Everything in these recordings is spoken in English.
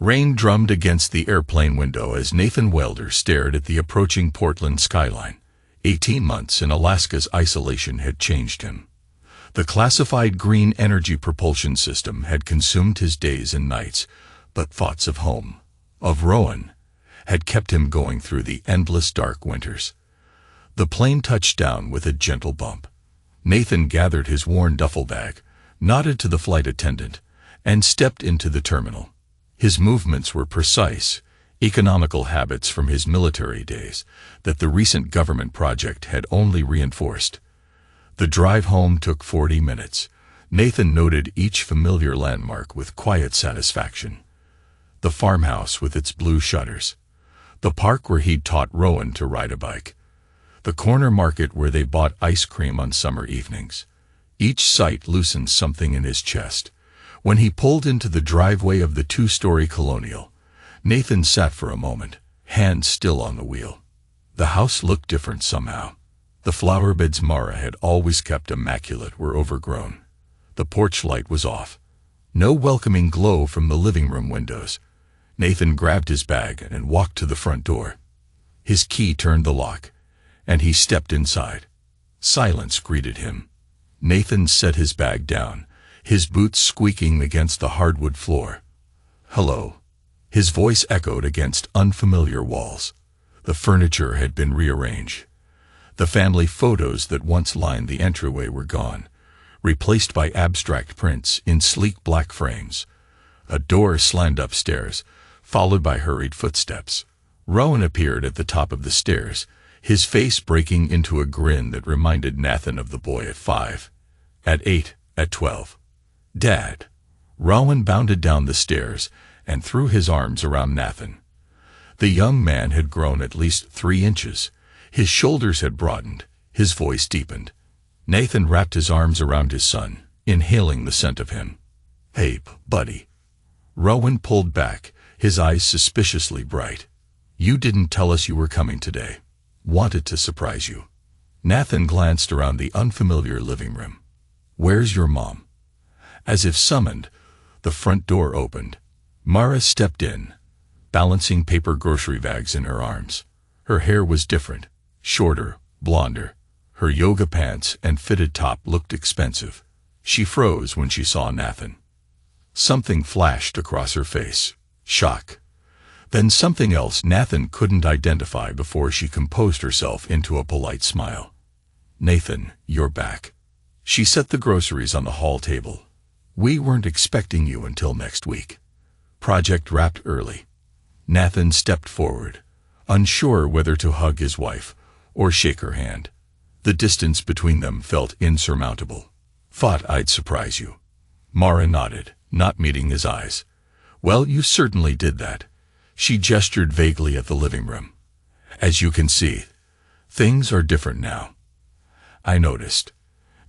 Rain drummed against the airplane window as Nathan Welder stared at the approaching Portland skyline. 18 months in Alaska's isolation had changed him. The classified green energy propulsion system had consumed his days and nights, but thoughts of home, of Rowan, had kept him going through the endless dark winters. The plane touched down with a gentle bump. Nathan gathered his worn duffel bag, nodded to the flight attendant, and stepped into the terminal. His movements were precise, economical habits from his military days that the recent government project had only reinforced. The drive home took 40 minutes. Nathan noted each familiar landmark with quiet satisfaction. The farmhouse with its blue shutters. The park where he'd taught Rowan to ride a bike. The corner market where they bought ice cream on summer evenings. Each sight loosened something in his chest. When he pulled into the driveway of the two-story colonial, Nathan sat for a moment, hands still on the wheel. The house looked different somehow. The flower beds Mara had always kept immaculate were overgrown. The porch light was off. No welcoming glow from the living room windows. Nathan grabbed his bag and walked to the front door. His key turned the lock, and he stepped inside. Silence greeted him. Nathan set his bag down, his boots squeaking against the hardwood floor. "Hello." His voice echoed against unfamiliar walls. The furniture had been rearranged. The family photos that once lined the entryway were gone, replaced by abstract prints in sleek black frames. A door slammed upstairs, followed by hurried footsteps. Rowan appeared at the top of the stairs, his face breaking into a grin that reminded Nathan of the boy at 5, at 8, at 12. "Dad." Rowan bounded down the stairs and threw his arms around Nathan. The young man had grown at least 3 inches. His shoulders had broadened, his voice deepened. Nathan wrapped his arms around his son, inhaling the scent of him. "Hey, buddy." Rowan pulled back, his eyes suspiciously bright. "You didn't tell us you were coming today. Wanted to surprise you." Nathan glanced around the unfamiliar living room. "Where's your mom?" As if summoned, the front door opened. Mara stepped in, balancing paper grocery bags in her arms. Her hair was different, shorter, blonder. Her yoga pants and fitted top looked expensive. She froze when she saw Nathan. Something flashed across her face. Shock. Then something else Nathan couldn't identify before she composed herself into a polite smile. "Nathan, you're back." She set the groceries on the hall table. "We weren't expecting you until next week." Project wrapped early. Nathan stepped forward, unsure whether to hug his wife or shake her hand. The distance between them felt insurmountable. "Thought I'd surprise you." Mara nodded, not meeting his eyes. "Well, you certainly did that." She gestured vaguely at the living room. "As you can see, things are different now." I noticed.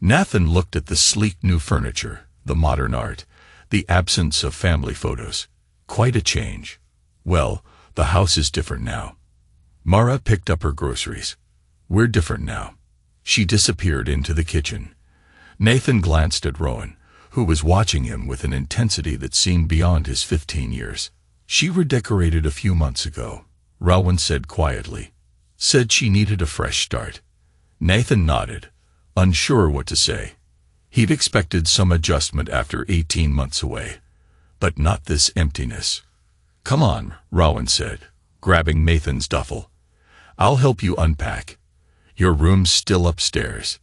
Nathan looked at the sleek new furniture, the modern art, the absence of family photos. Quite a change. "Well, the house is different now." Mara picked up her groceries. "We're different now." She disappeared into the kitchen. Nathan glanced at Rowan, who was watching him with an intensity that seemed beyond his 15 years. "She redecorated a few months ago," Rowan said quietly. "Said she needed a fresh start." Nathan nodded, unsure what to say. He'd expected some adjustment after 18 months away, but not this emptiness. "Come on," Rowan said, grabbing Nathan's duffel. "I'll help you unpack. Your room's still upstairs."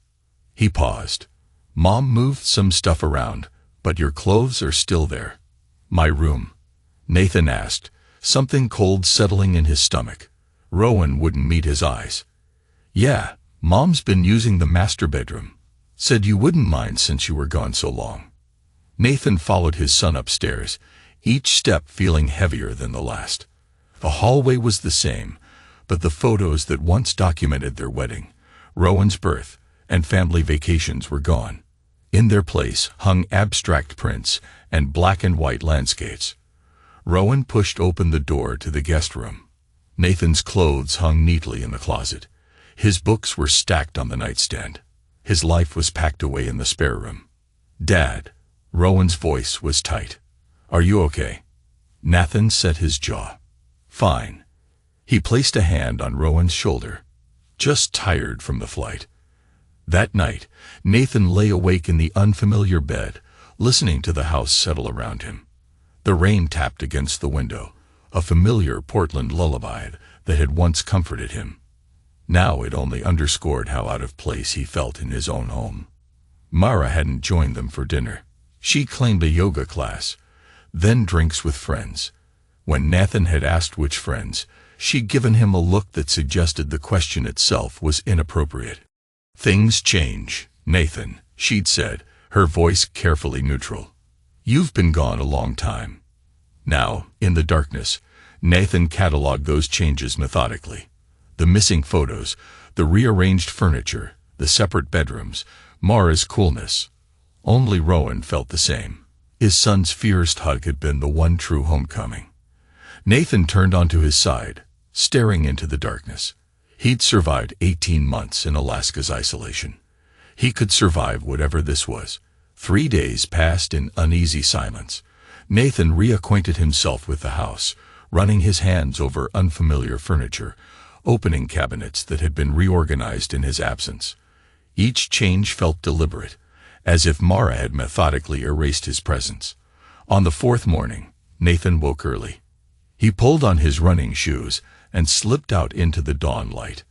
He paused. "Mom moved some stuff around, but your clothes are still there." "My room?" Nathan asked, something cold settling in his stomach. Rowan wouldn't meet his eyes. "Yeah, Mom's been using the master bedroom. Said you wouldn't mind since you were gone so long." Nathan followed his son upstairs, each step feeling heavier than the last. The hallway was the same, but the photos that once documented their wedding, Rowan's birth, and family vacations were gone. In their place hung abstract prints and black and white landscapes. Rowan pushed open the door to the guest room. Nathan's clothes hung neatly in the closet. His books were stacked on the nightstand. His life was packed away in the spare room. "Dad," Rowan's voice was tight. "Are you okay?" Nathan set his jaw. Fine. He placed a hand on Rowan's shoulder. Just tired from the flight. That night, Nathan lay awake in the unfamiliar bed, listening to the house settle around him. The rain tapped against the window, a familiar Portland lullaby that had once comforted him. Now it only underscored how out of place he felt in his own home. Mara hadn't joined them for dinner. She claimed a yoga class, then drinks with friends. When Nathan had asked which friends, she'd given him a look that suggested the question itself was inappropriate. Things change, Nathan, she'd said, her voice carefully neutral. You've been gone a long time. Now, in the darkness, Nathan cataloged those changes methodically. The missing photos, the rearranged furniture, the separate bedrooms, Mara's coolness. Only Rowan felt the same. His son's fierce hug had been the one true homecoming. Nathan turned onto his side, staring into the darkness. He'd survived 18 months in Alaska's isolation. He could survive whatever this was. 3 days passed in uneasy silence. Nathan reacquainted himself with the house, running his hands over unfamiliar furniture, opening cabinets that had been reorganized in his absence. Each change felt deliberate, as if Mara had methodically erased his presence. On the 4th morning, Nathan woke early. He pulled on his running shoes and slipped out into the dawn light.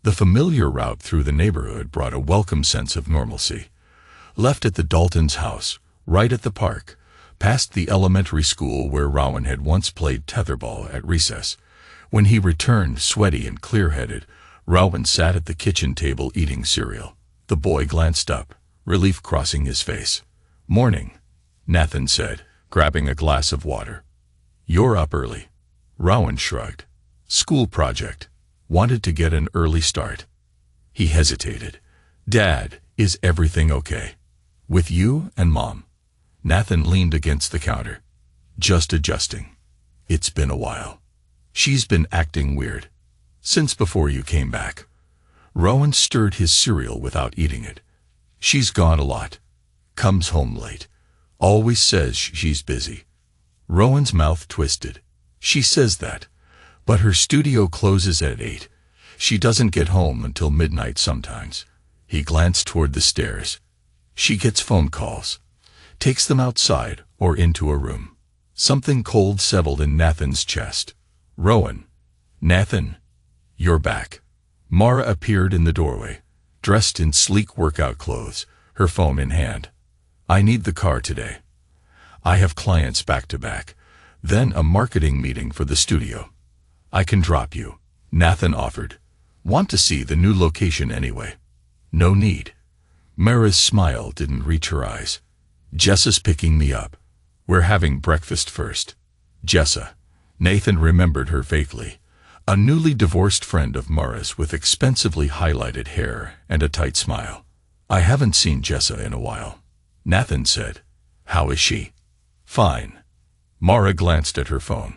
The familiar route through the neighborhood brought a welcome sense of normalcy. Left at the Daltons' house, right at the park, past the elementary school where Rowan had once played tetherball at recess. When he returned, sweaty and clear-headed, Rowan sat at the kitchen table eating cereal. The boy glanced up, relief crossing his face. "Morning," Nathan said, grabbing a glass of water. "You're up early." Rowan shrugged. "School project. Wanted to get an early start." He hesitated. "Dad, is everything okay? With you and Mom?" Nathan leaned against the counter. "Just adjusting. It's been a while. She's been acting weird. Since before you came back." Rowan stirred his cereal without eating it. "She's gone a lot. Comes home late. Always says she's busy." Rowan's mouth twisted. "She says that, but her studio closes at 8. She doesn't get home until midnight sometimes." He glanced toward the stairs. "She gets phone calls. Takes them outside or into a room." Something cold settled in Nathan's chest. "Rowan." "Nathan, you're back." Mara appeared in the doorway, dressed in sleek workout clothes, her phone in hand. "I need the car today. I have clients back to back, then a marketing meeting for the studio." "I can drop you," Nathan offered. "Want to see the new location anyway." "No need." Mara's smile didn't reach her eyes. "Jessa's picking me up. We're having breakfast first." Jessa. Nathan remembered her vaguely. A newly divorced friend of Mara's with expensively highlighted hair and a tight smile. "I haven't seen Jessa in a while," Nathan said. "How is she?" "Fine." Mara glanced at her phone.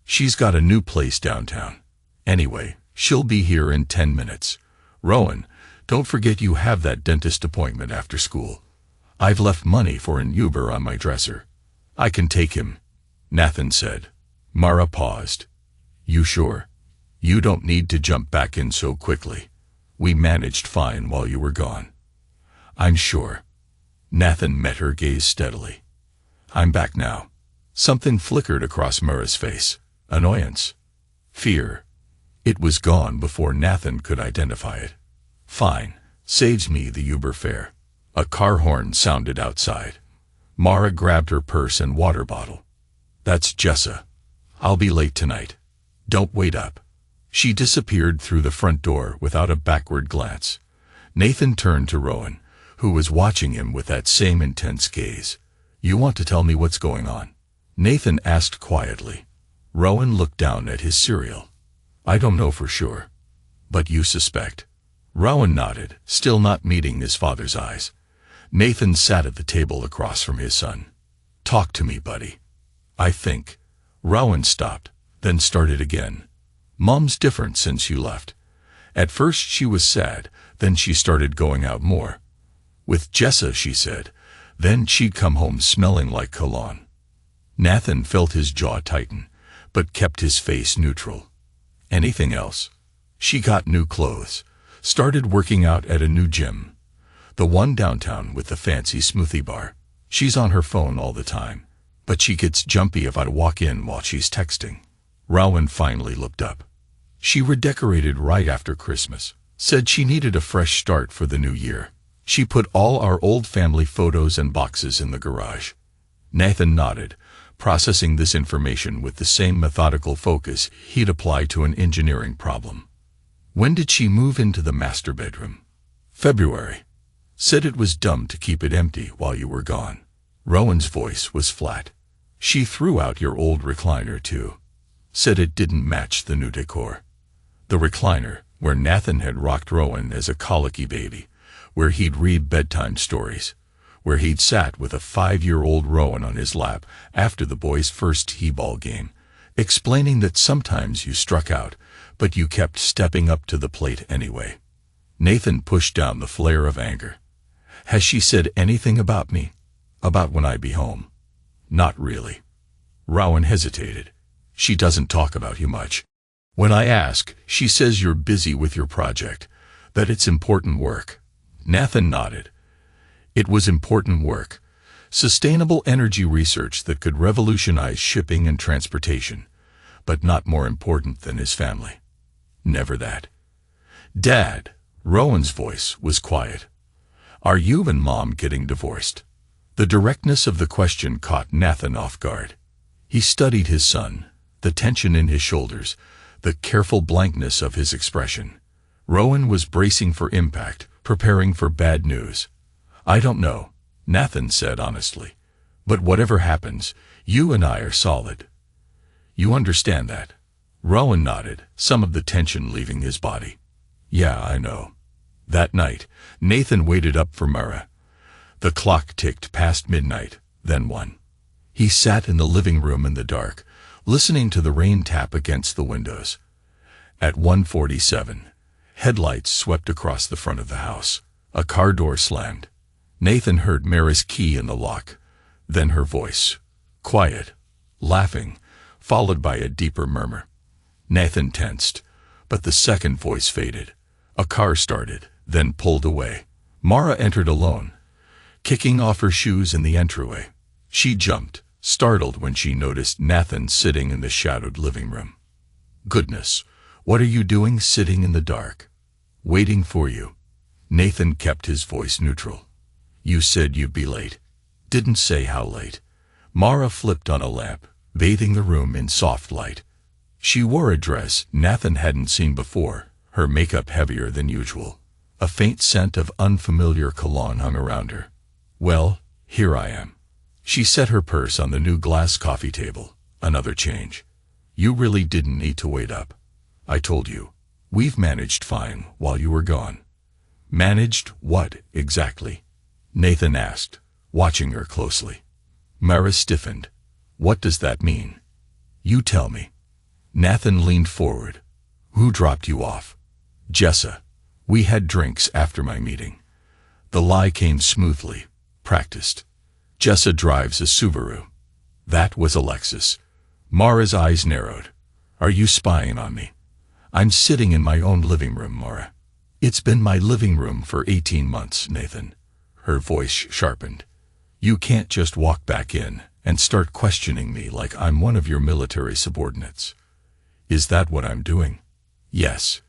"She's got a new place downtown. Anyway, she'll be here in 10 minutes. Rowan, don't forget you have that dentist appointment after school. I've left money for an Uber on my dresser. I can take him," Nathan said. Mara paused. "You sure? You don't need to jump back in so quickly. We managed fine while you were gone." "I'm sure." Nathan met her gaze steadily. "I'm back now." Something flickered across Mara's face. Annoyance. Fear. It was gone before Nathan could identify it. "Fine. Saves me the Uber fare." A car horn sounded outside. Mara grabbed her purse and water bottle. "That's Jessa. I'll be late tonight. Don't wait up." She disappeared through the front door without a backward glance. Nathan turned to Rowan, who was watching him with that same intense gaze. "You want to tell me what's going on?" Nathan asked quietly. Rowan looked down at his cereal. "I don't know for sure. But you suspect." Rowan nodded, still not meeting his father's eyes. Nathan sat at the table across from his son. "Talk to me, buddy." "I think." Rowan stopped, then started again. "Mom's different since you left. At first she was sad, then she started going out more. With Jessa, she said. Then she'd come home smelling like cologne." Nathan felt his jaw tighten, but kept his face neutral. Anything else? She got new clothes, started working out at a new gym. The one downtown with the fancy smoothie bar. She's on her phone all the time, but she gets jumpy if I walk in while she's texting. Rowan finally looked up. She redecorated right after Christmas. Said she needed a fresh start for the new year. She put all our old family photos and boxes in the garage. Nathan nodded, processing this information with the same methodical focus he'd apply to an engineering problem. When did she move into the master bedroom? February. Said it was dumb to keep it empty while you were gone. Rowan's voice was flat. She threw out your old recliner too. Said it didn't match the new decor. The recliner, where Nathan had rocked Rowan as a colicky baby, where he'd read bedtime stories, where he'd sat with a 5-year-old Rowan on his lap after the boys' first t-ball game, explaining that sometimes you struck out, but you kept stepping up to the plate anyway. Nathan pushed down the flare of anger. Has she said anything about me? About when I'd be home? Not really. Rowan hesitated. She doesn't talk about you much. When I ask, she says you're busy with your project, that it's important work. Nathan nodded. It was important work. Sustainable energy research that could revolutionize shipping and transportation, but not more important than his family. Never that. Dad, Rowan's voice was quiet. Are you and Mom getting divorced? The directness of the question caught Nathan off guard. He studied his son, the tension in his shoulders, the careful blankness of his expression. Rowan was bracing for impact, preparing for bad news. I don't know, Nathan said honestly. But whatever happens, you and I are solid. You understand that? Rowan nodded, some of the tension leaving his body. Yeah, I know. That night, Nathan waited up for Mara. The clock ticked past midnight, then 1. He sat in the living room in the dark, listening to the rain tap against the windows. At 1:47, headlights swept across the front of the house. A car door slammed. Nathan heard Mara's key in the lock, then her voice, quiet, laughing, followed by a deeper murmur. Nathan tensed, but the second voice faded. A car started, then pulled away. Mara entered alone, kicking off her shoes in the entryway. She jumped, startled when she noticed Nathan sitting in the shadowed living room. Goodness, what are you doing sitting in the dark? Waiting for you. Nathan kept his voice neutral. You said you'd be late. Didn't say how late. Mara flipped on a lamp, bathing the room in soft light. She wore a dress Nathan hadn't seen before, her makeup heavier than usual. A faint scent of unfamiliar cologne hung around her. Well, here I am. She set her purse on the new glass coffee table. Another change. You really didn't need to wait up. I told you. We've managed fine while you were gone. Managed what, exactly? Nathan asked, watching her closely. Mara stiffened. What does that mean? You tell me. Nathan leaned forward. Who dropped you off? Jessa. We had drinks after my meeting. The lie came smoothly, practiced. Jessa drives a Subaru. That was Alexis. Mara's eyes narrowed. Are you spying on me? I'm sitting in my own living room, Mara. It's been my living room for 18 months, Nathan. Her voice sharpened. You can't just walk back in and start questioning me like I'm one of your military subordinates. Is that what I'm doing? Yes.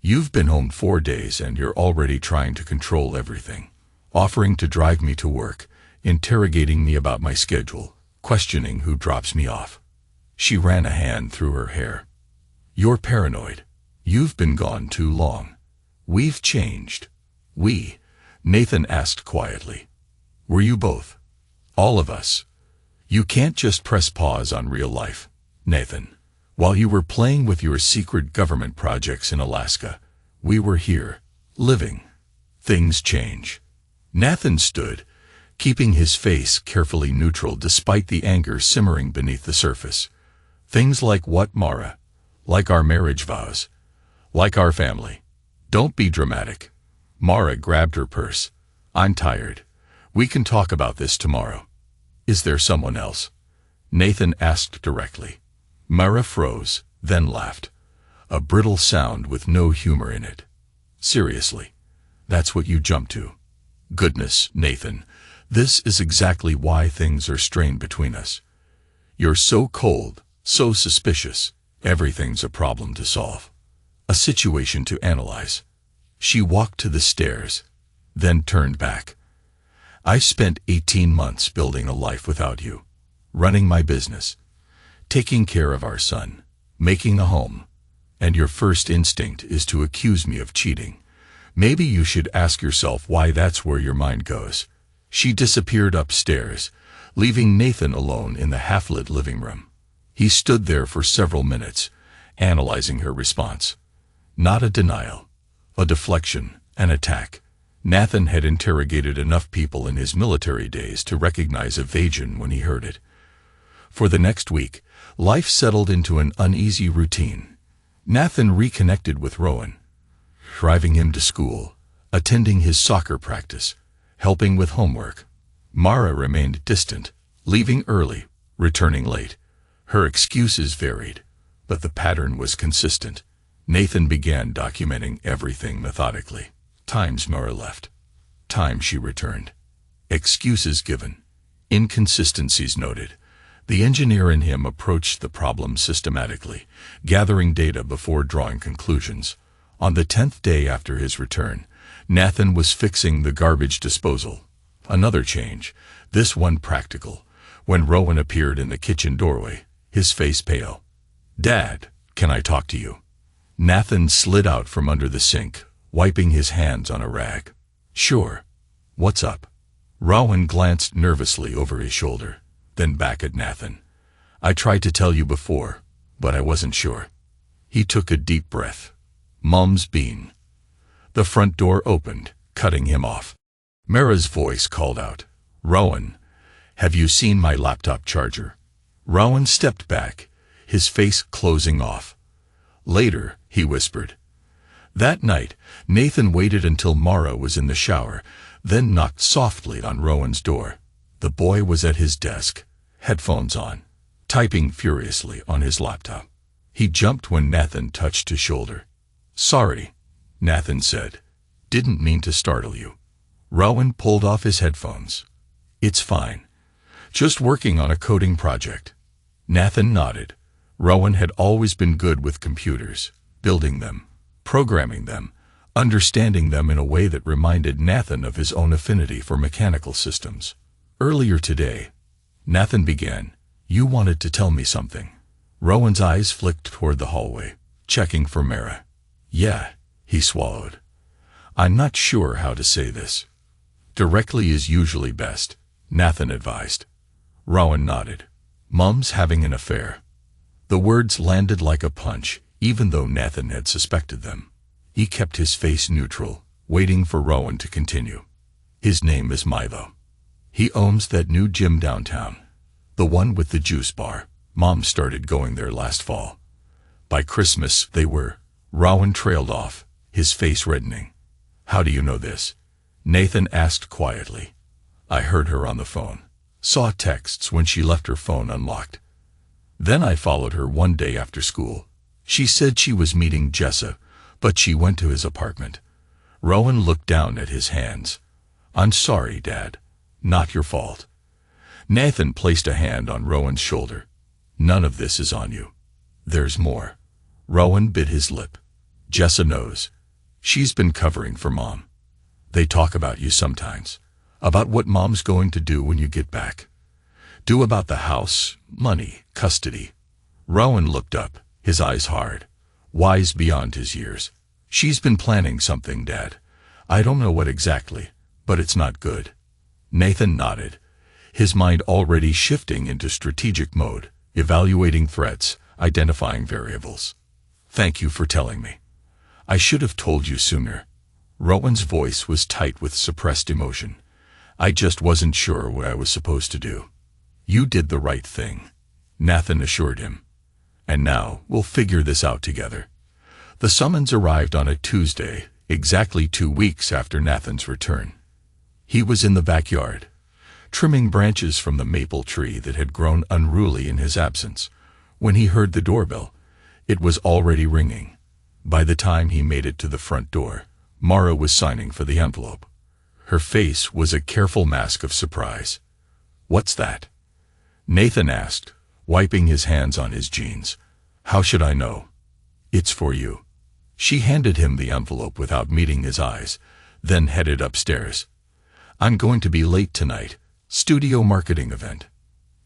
You've been home 4 days and you're already trying to control everything. Offering to drive me to work, interrogating me about my schedule, questioning who drops me off. She ran a hand through her hair. You're paranoid. You've been gone too long. We've changed. We? Nathan asked quietly. Were you both? All of us. You can't just press pause on real life, Nathan. While you were playing with your secret government projects in Alaska, we were here, living. Things change. Nathan stood, keeping his face carefully neutral despite the anger simmering beneath the surface. Things like what, Mara? Like our marriage vows. Like our family. Don't be dramatic. Mara grabbed her purse. I'm tired. We can talk about this tomorrow. Is there someone else? Nathan asked directly. Mara froze, then laughed. A brittle sound with no humor in it. Seriously, that's what you jumped to? Goodness, Nathan, this is exactly why things are strained between us. You're so cold, so suspicious. Everything's a problem to solve. A situation to analyze. She walked to the stairs, then turned back. I spent 18 months building a life without you, running my business, taking care of our son, making a home, and your first instinct is to accuse me of cheating. Maybe you should ask yourself why that's where your mind goes. She disappeared upstairs, leaving Nathan alone in the half-lit living room. He stood there for several minutes, analyzing her response. Not a denial, a deflection, an attack. Nathan had interrogated enough people in his military days to recognize evasion when he heard it. For the next week, life settled into an uneasy routine. Nathan reconnected with Rowan, driving him to school, attending his soccer practice, helping with homework. Mara remained distant, leaving early, returning late. Her excuses varied, but the pattern was consistent. Nathan began documenting everything methodically. Times Mara left. Times she returned. Excuses given. Inconsistencies noted. The engineer in him approached the problem systematically, gathering data before drawing conclusions. On the 10th day after his return, Nathan was fixing the garbage disposal. Another change, this one practical, when Rowan appeared in the kitchen doorway, his face pale. "Dad, can I talk to you?" Nathan slid out from under the sink, wiping his hands on a rag. "Sure. What's up?" Rowan glanced nervously over his shoulder, then back at Nathan. "I tried to tell you before, but I wasn't sure." He took a deep breath. "Mum's been." The front door opened, cutting him off. Mara's voice called out, "Rowan, have you seen my laptop charger?" Rowan stepped back, his face closing off. "Later," he whispered. That night, Nathan waited until Mara was in the shower, then knocked softly on Rowan's door. The boy was at his desk, headphones on, typing furiously on his laptop. He jumped when Nathan touched his shoulder. "Sorry," Nathan said. "Didn't mean to startle you." Rowan pulled off his headphones. "It's fine. Just working on a coding project." Nathan nodded. Rowan had always been good with computers, building them, programming them, understanding them in a way that reminded Nathan of his own affinity for mechanical systems. "Earlier today," Nathan began, "you wanted to tell me something." Rowan's eyes flicked toward the hallway, checking for Mara. "Yeah," he swallowed. "I'm not sure how to say this." "Directly is usually best," Nathan advised. Rowan nodded. "Mum's having an affair." The words landed like a punch, even though Nathan had suspected them. He kept his face neutral, waiting for Rowan to continue. "His name is Milo. He owns that new gym downtown, the one with the juice bar. Mom started going there last fall. By Christmas, they were." Rowan trailed off, his face reddening. "How do you know this?" Nathan asked quietly. "I heard her on the phone. Saw texts when she left her phone unlocked. Then I followed her one day after school. She said she was meeting Jessa, but she went to his apartment." Rowan looked down at his hands. "I'm sorry, Dad. Not your fault." Nathan placed a hand on Rowan's shoulder. "None of this is on you. There's more." Rowan bit his lip. "Jessa knows. She's been covering for Mom. They talk about you sometimes. About what Mom's going to do when you get back. Do about the house, money, custody." Rowan looked up, his eyes hard, wise beyond his years. "She's been planning something, Dad. I don't know what exactly, but it's not good." Nathan nodded, his mind already shifting into strategic mode, evaluating threats, identifying variables. "Thank you for telling me. I should have told you sooner." Rowan's voice was tight with suppressed emotion. "I just wasn't sure what I was supposed to do." "You did the right thing," Nathan assured him. "And now we'll figure this out together." The summons arrived on a Tuesday, exactly 2 weeks after Nathan's return. He was in the backyard, trimming branches from the maple tree that had grown unruly in his absence. When he heard the doorbell, it was already ringing. By the time he made it to the front door, Mara was signing for the envelope. Her face was a careful mask of surprise. "What's that?" Nathan asked, wiping his hands on his jeans. "How should I know?" "It's for you." She handed him the envelope without meeting his eyes, then headed upstairs. "I'm going to be late tonight. Studio marketing event."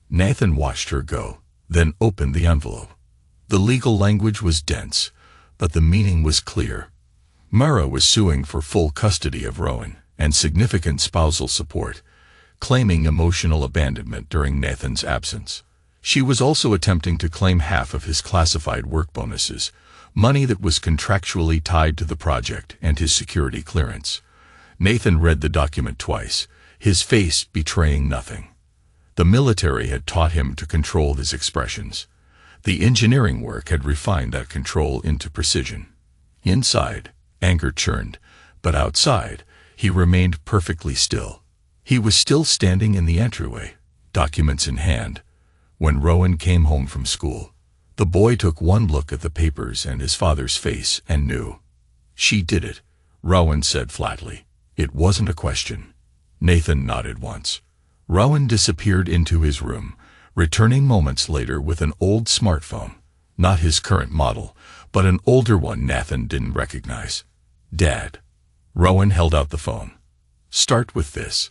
Nathan watched her go, then opened the envelope. The legal language was dense, but the meaning was clear. Mara was suing for full custody of Rowan and significant spousal support, claiming emotional abandonment during Nathan's absence. She was also attempting to claim half of his classified work bonuses, money that was contractually tied to the project and his security clearance. Nathan read the document twice, his face betraying nothing. The military had taught him to control his expressions. The engineering work had refined that control into precision. Inside, anger churned, but outside, he remained perfectly still. He was still standing in the entryway, documents in hand, when Rowan came home from school. The boy took one look at the papers and his father's face and knew. "She did it," Rowan said flatly. It wasn't a question. Nathan nodded once. Rowan disappeared into his room, returning moments later with an old smartphone. Not his current model, but an older one Nathan didn't recognize. "Dad." Rowan held out the phone. "Start with this."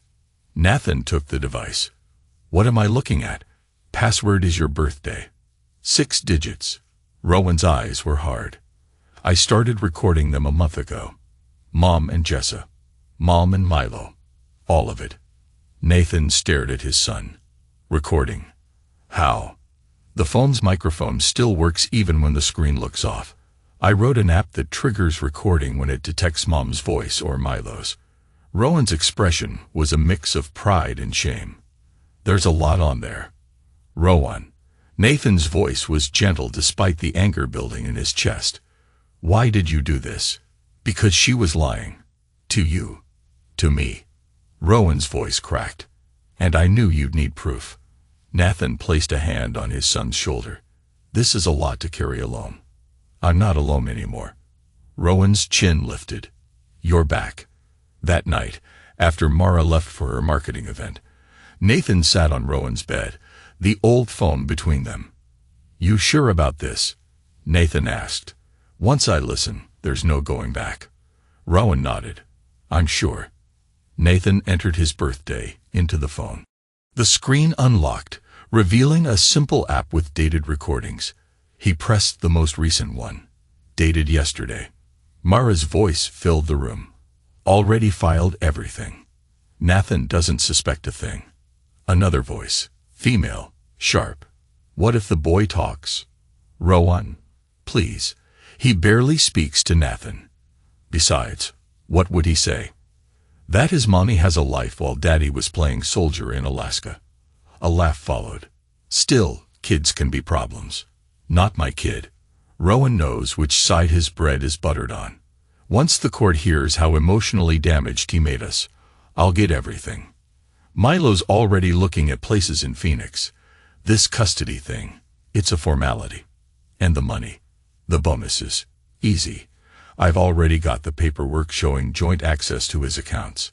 Nathan took the device. "What am I looking at?" "Password is your birthday. 6 digits. Rowan's eyes were hard. "I started recording them a month ago. Mom and Jessa. Mom and Milo. All of it." Nathan stared at his son. "Recording? How?" "The phone's microphone still works even when the screen looks off. I wrote an app that triggers recording when it detects Mom's voice or Milo's." Rowan's expression was a mix of pride and shame. "There's a lot on there." "Rowan." Nathan's voice was gentle despite the anger building in his chest. "Why did you do this?" "Because she was lying. To you. To me." Rowan's voice cracked. "And I knew you'd need proof." Nathan placed a hand on his son's shoulder. "This is a lot to carry alone." "I'm not alone anymore." Rowan's chin lifted. "You're back." That night, after Mara left for her marketing event, Nathan sat on Rowan's bed, the old phone between them. "You sure about this?" Nathan asked. "Once I listen, there's no going back." Rowan nodded. "I'm sure." Nathan entered his birthday into the phone. The screen unlocked, revealing a simple app with dated recordings. He pressed the most recent one. Dated yesterday. Mara's voice filled the room. "Already filed everything. Nathan doesn't suspect a thing." Another voice. Female. Sharp. "What if the boy talks?" "Rowan, please. He barely speaks to Nathan. Besides, what would he say?" "That his mommy has a life while daddy was playing soldier in Alaska." A laugh followed. "Still, kids can be problems." "Not my kid." Rowan knows which side his bread is buttered on. "Once the court hears how emotionally damaged he made us, I'll get everything." Milo's already looking at places in Phoenix. "This custody thing, it's a formality. And the money. The bonuses. Easy. I've already got the paperwork showing joint access to his accounts.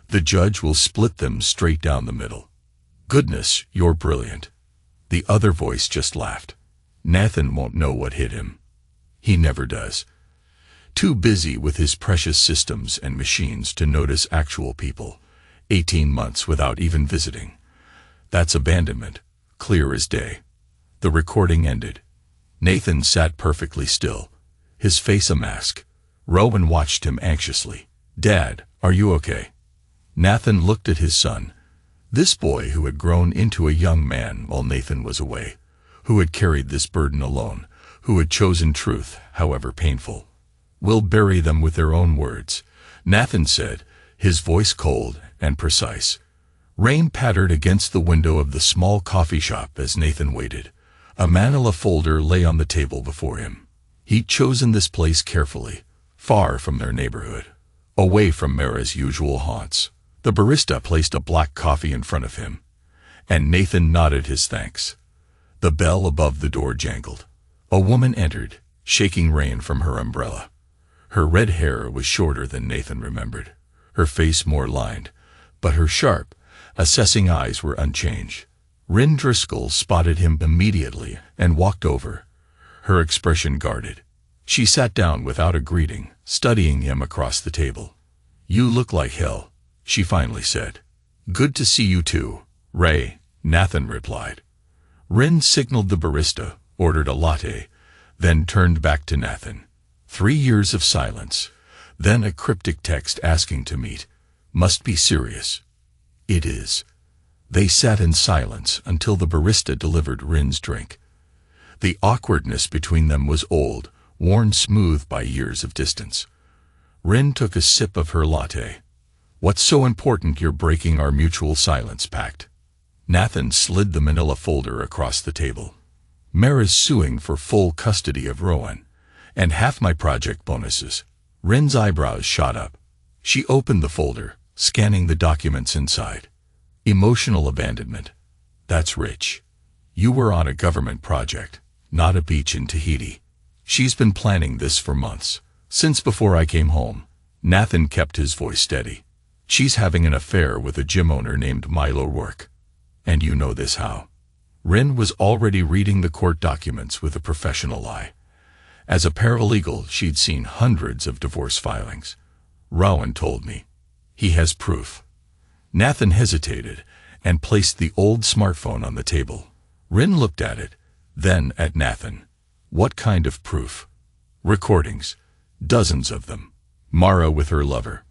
The judge will split them straight down the middle." "Goodness, you're brilliant." The other voice just laughed. "Nathan won't know what hit him. He never does. Too busy with his precious systems and machines to notice actual people. 18 months without even visiting. That's abandonment, clear as day." The recording ended. Nathan sat perfectly still, his face a mask. Rowan watched him anxiously. "Dad, are you okay?" Nathan looked at his son. This boy who had grown into a young man while Nathan was away, who had carried this burden alone, who had chosen truth, however painful. "We'll bury them with their own words," Nathan said, his voice cold and precise. Rain pattered against the window of the small coffee shop as Nathan waited. A manila folder lay on the table before him. He'd chosen this place carefully, far from their neighborhood, away from Mara's usual haunts. The barista placed a black coffee in front of him, and Nathan nodded his thanks. The bell above the door jangled. A woman entered, shaking rain from her umbrella. Her red hair was shorter than Nathan remembered, her face more lined, but her sharp, assessing eyes were unchanged. Rin Driscoll spotted him immediately and walked over, her expression guarded. She sat down without a greeting, studying him across the table. "You look like hell," she finally said. "Good to see you too, Ray," Nathan replied. Rin signaled the barista, ordered a latte, then turned back to Nathan. 3 years of silence, then a cryptic text asking to meet. Must be serious. It is. They sat in silence until the barista delivered Rin's drink. The awkwardness between them was old, worn smooth by years of distance. Rin took a sip of her latte. "What's so important you're breaking our mutual silence pact?" Nathan slid the manila folder across the table. "Mara's suing for full custody of Rowan, and half my project bonuses." Rin's eyebrows shot up. She opened the folder, scanning the documents inside. "Emotional abandonment. That's rich. You were on a government project, not a beach in Tahiti. She's been planning this for months, since before I came home." Nathan kept his voice steady. "She's having an affair with a gym owner named Milo Rourke. And you know this how?" Rin was already reading the court documents with a professional eye. As a paralegal, she'd seen hundreds of divorce filings. "Rowan told me. He has proof." Nathan hesitated and placed the old smartphone on the table. Rin looked at it, then at Nathan. "What kind of proof?" "Recordings. Dozens of them. Mara with her lover.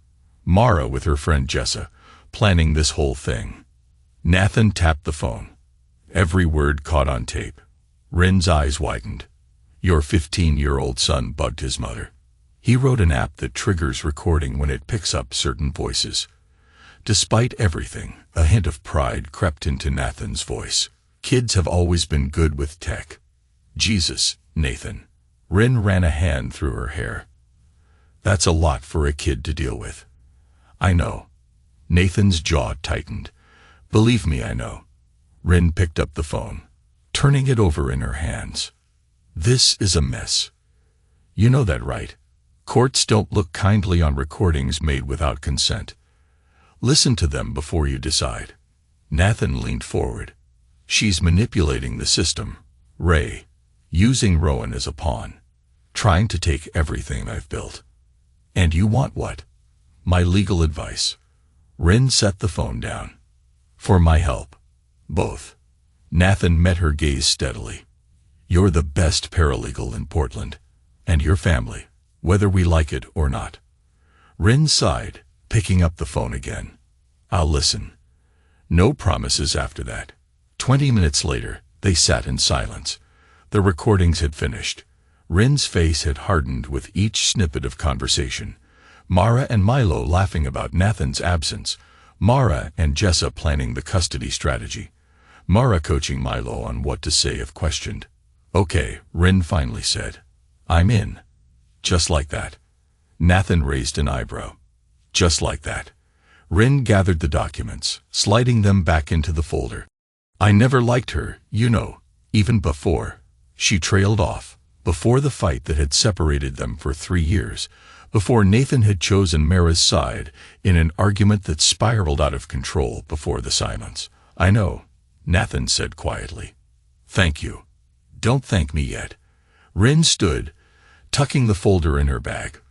Mara with her friend Jessa, planning this whole thing." Nathan tapped the phone. Every word caught on tape. Rin's eyes widened. "Your 15-year-old son bugged his mother. He wrote an app that triggers recording when it picks up certain voices." Despite everything, a hint of pride crept into Nathan's voice. "Kids have always been good with tech." "Jesus, Nathan." Rin ran a hand through her hair. "That's a lot for a kid to deal with." "I know." Nathan's jaw tightened. "Believe me, I know." Rin picked up the phone, turning it over in her hands. "This is a mess. You know that, right? Courts don't look kindly on recordings made without consent. Listen to them before you decide." Nathan leaned forward. "She's manipulating the system, Ray, using Rowan as a pawn, trying to take everything I've built." "And you want what?" "My legal advice." Rin set the phone down. "For my help." "Both." Nathan met her gaze steadily. "You're the best paralegal in Portland, and your family, whether we like it or not." Rin sighed, picking up the phone again. "I'll listen." No promises after that. 20 minutes later, they sat in silence. The recordings had finished. Rin's face had hardened with each snippet of conversation. Mara and Milo laughing about Nathan's absence. Mara and Jessa planning the custody strategy. Mara coaching Milo on what to say if questioned. "Okay," Rin finally said. "I'm in." "Just like that?" Nathan raised an eyebrow. "Just like that." Rin gathered the documents, sliding them back into the folder. "I never liked her, you know, even before." She trailed off, before the fight that had separated them for 3 years, before Nathan had chosen Mara's side in an argument that spiraled out of control before the silence. "I know," Nathan said quietly. "Thank you." "Don't thank me yet." Rin stood, tucking the folder in her bag.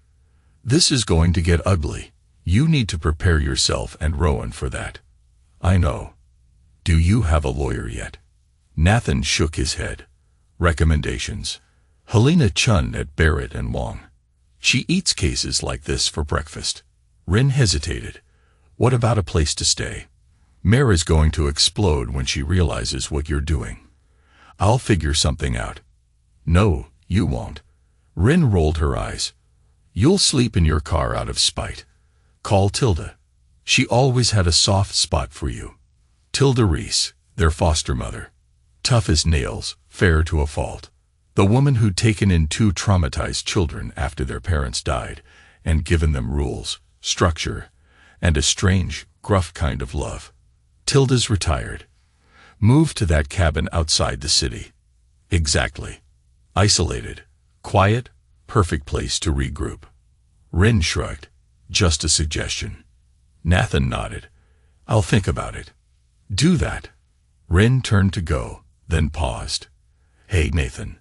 "This is going to get ugly. You need to prepare yourself and Rowan for that." "I know." "Do you have a lawyer yet?" Nathan shook his head. "Recommendations?" "Helena Chun at Barrett and Wong. She eats cases like this for breakfast." Rin hesitated. "What about a place to stay?" "Mara's going to explode when she realizes what you're doing." "I'll figure something out." "No, you won't." Rin rolled her eyes. "You'll sleep in your car out of spite. Call Tilda. She always had a soft spot for you." Tilda Reese, their foster mother. Tough as nails, fair to a fault. The woman who'd taken in 2 traumatized children after their parents died and given them rules, structure, and a strange, gruff kind of love. Tilda's retired. Moved to that cabin outside the city. Exactly. Isolated. Quiet. Perfect place to regroup. Rin shrugged. Just a suggestion. Nathan nodded. I'll think about it. Do that. Rin turned to go, then paused. Hey, Nathan.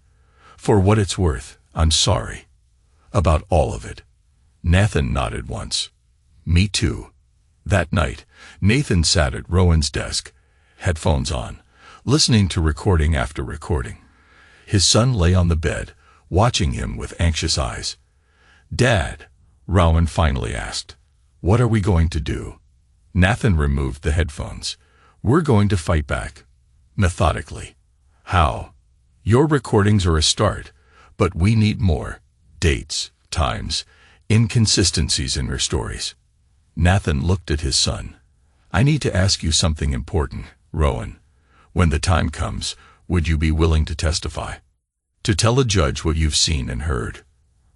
For what it's worth, I'm sorry. About all of it. Nathan nodded once. Me too. That night, Nathan sat at Rowan's desk, headphones on, listening to recording after recording. His son lay on the bed, watching him with anxious eyes. Dad, Rowan finally asked, what are we going to do? Nathan removed the headphones. We're going to fight back. Methodically. How? Your recordings are a start, but we need more. Dates, times, inconsistencies in her stories. Nathan looked at his son. I need to ask you something important, Rowan. When the time comes, would you be willing to testify? To tell a judge what you've seen and heard?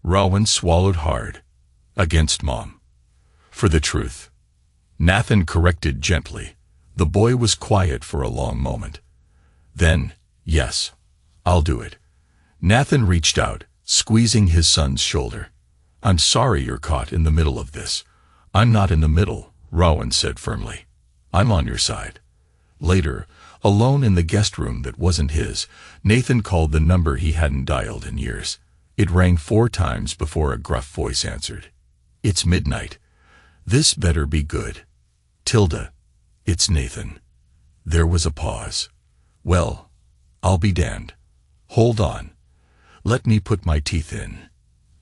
Rowan swallowed hard. Against Mom. For the truth. Nathan corrected gently. The boy was quiet for a long moment. Then, yes, I'll do it. Nathan reached out, squeezing his son's shoulder. I'm sorry you're caught in the middle of this. I'm not in the middle, Rowan said firmly. I'm on your side. Later, alone in the guest room that wasn't his, Nathan called the number he hadn't dialed in years. It rang 4 times before a gruff voice answered. It's midnight. This better be good. Tilda. It's Nathan. There was a pause. Well, I'll be damned. Hold on. Let me put my teeth in.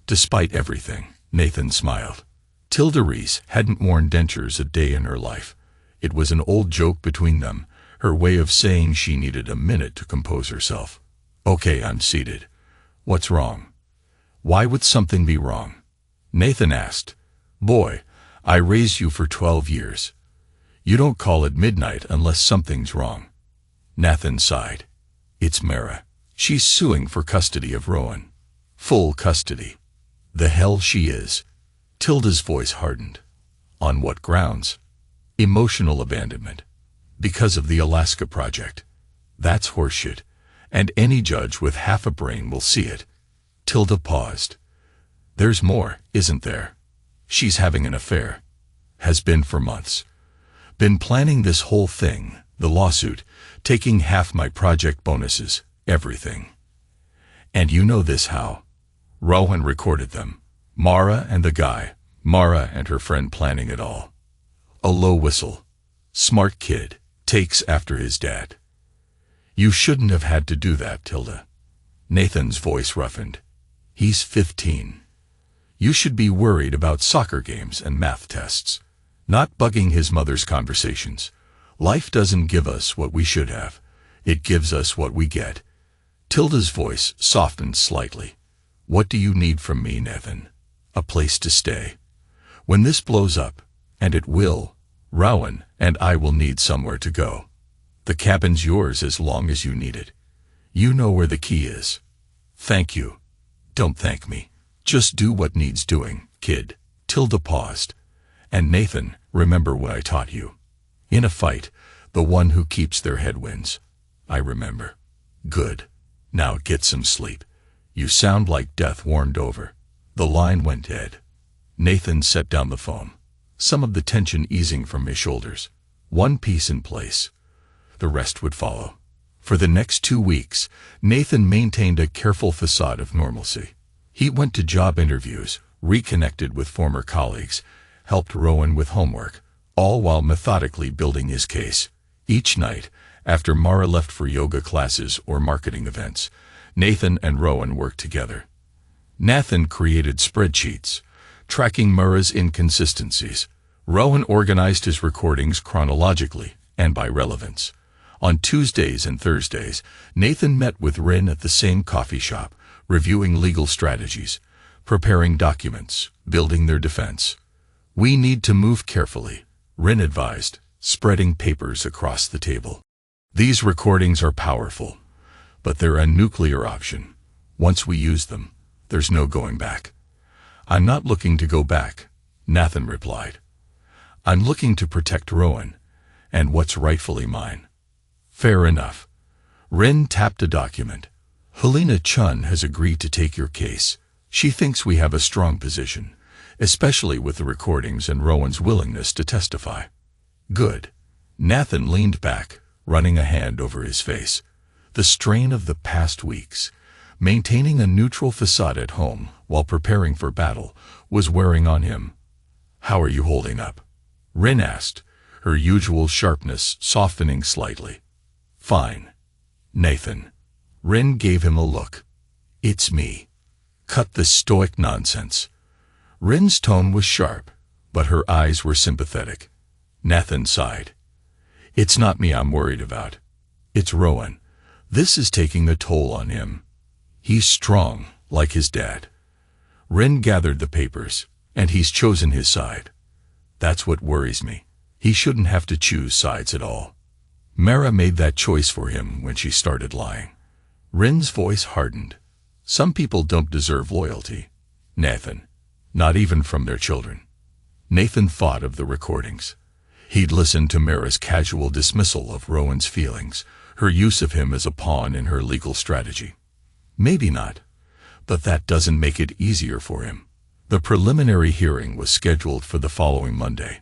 Despite everything, Nathan smiled. Tilda Reese hadn't worn dentures a day in her life. It was an old joke between them, her way of saying she needed a minute to compose herself. Okay, I'm seated. What's wrong? Why would something be wrong? Nathan asked. Boy, I raised you for 12 years. You don't call it midnight unless something's wrong. Nathan sighed. It's Mara. She's suing for custody of Rowan. Full custody. The hell she is. Tilda's voice hardened. On what grounds? Emotional abandonment. Because of the Alaska Project. That's horseshit. And any judge with half a brain will see it. Tilda paused. There's more, isn't there? She's having an affair. Has been for months. Been planning this whole thing, the lawsuit, taking half my project bonuses, everything. And you know this how? Rowan recorded them. Mara and the guy, Mara and her friend planning it all. A low whistle. Smart kid, takes after his dad. You shouldn't have had to do that, Tilda. Nathan's voice roughened. He's 15. You should be worried about soccer games and math tests, not bugging his mother's conversations. Life doesn't give us what we should have. It gives us what we get. Tilda's voice softened slightly. What do you need from me, Nathan? A place to stay. When this blows up, and it will, Rowan and I will need somewhere to go. The cabin's yours as long as you need it. You know where the key is. Thank you. Don't thank me. Just do what needs doing, kid. Tilda paused. And Nathan, remember what I taught you. In a fight, the one who keeps their head wins. I remember. Good. Now get some sleep. You sound like death warmed over. The line went dead. Nathan set down the phone. Some of the tension easing from his shoulders. One piece in place. The rest would follow. For the next 2 weeks, Nathan maintained a careful facade of normalcy. He went to job interviews, reconnected with former colleagues, helped Rowan with homework, all while methodically building his case. Each night, after Mara left for yoga classes or marketing events, Nathan and Rowan worked together. Nathan created spreadsheets, tracking Mara's inconsistencies. Rowan organized his recordings chronologically and by relevance. On Tuesdays and Thursdays, Nathan met with Rin at the same coffee shop, reviewing legal strategies, preparing documents, building their defense. We need to move carefully, Rin advised, spreading papers across the table. These recordings are powerful, but they're a nuclear option. Once we use them, there's no going back. I'm not looking to go back, Nathan replied. I'm looking to protect Rowan, and what's rightfully mine. Fair enough. Rin tapped a document. Helena Chun has agreed to take your case. She thinks we have a strong position, especially with the recordings and Rowan's willingness to testify. Good. Nathan leaned back, running a hand over his face. The strain of the past weeks, maintaining a neutral facade at home while preparing for battle, was wearing on him. How are you holding up? Rin asked, her usual sharpness softening slightly. Fine. Nathan. Rin gave him a look. It's me. Cut this stoic nonsense. Rin's tone was sharp, but her eyes were sympathetic. Nathan sighed. It's not me I'm worried about. It's Rowan. This is taking a toll on him. He's strong, like his dad. Rin gathered the papers, and he's chosen his side. That's what worries me. He shouldn't have to choose sides at all. Mara made that choice for him when she started lying. Rin's voice hardened. Some people don't deserve loyalty. Nathan. Not even from their children. Nathan thought of the recordings. He'd listened to Mara's casual dismissal of Rowan's feelings, her use of him as a pawn in her legal strategy. Maybe not, but that doesn't make it easier for him. The preliminary hearing was scheduled for the following Monday.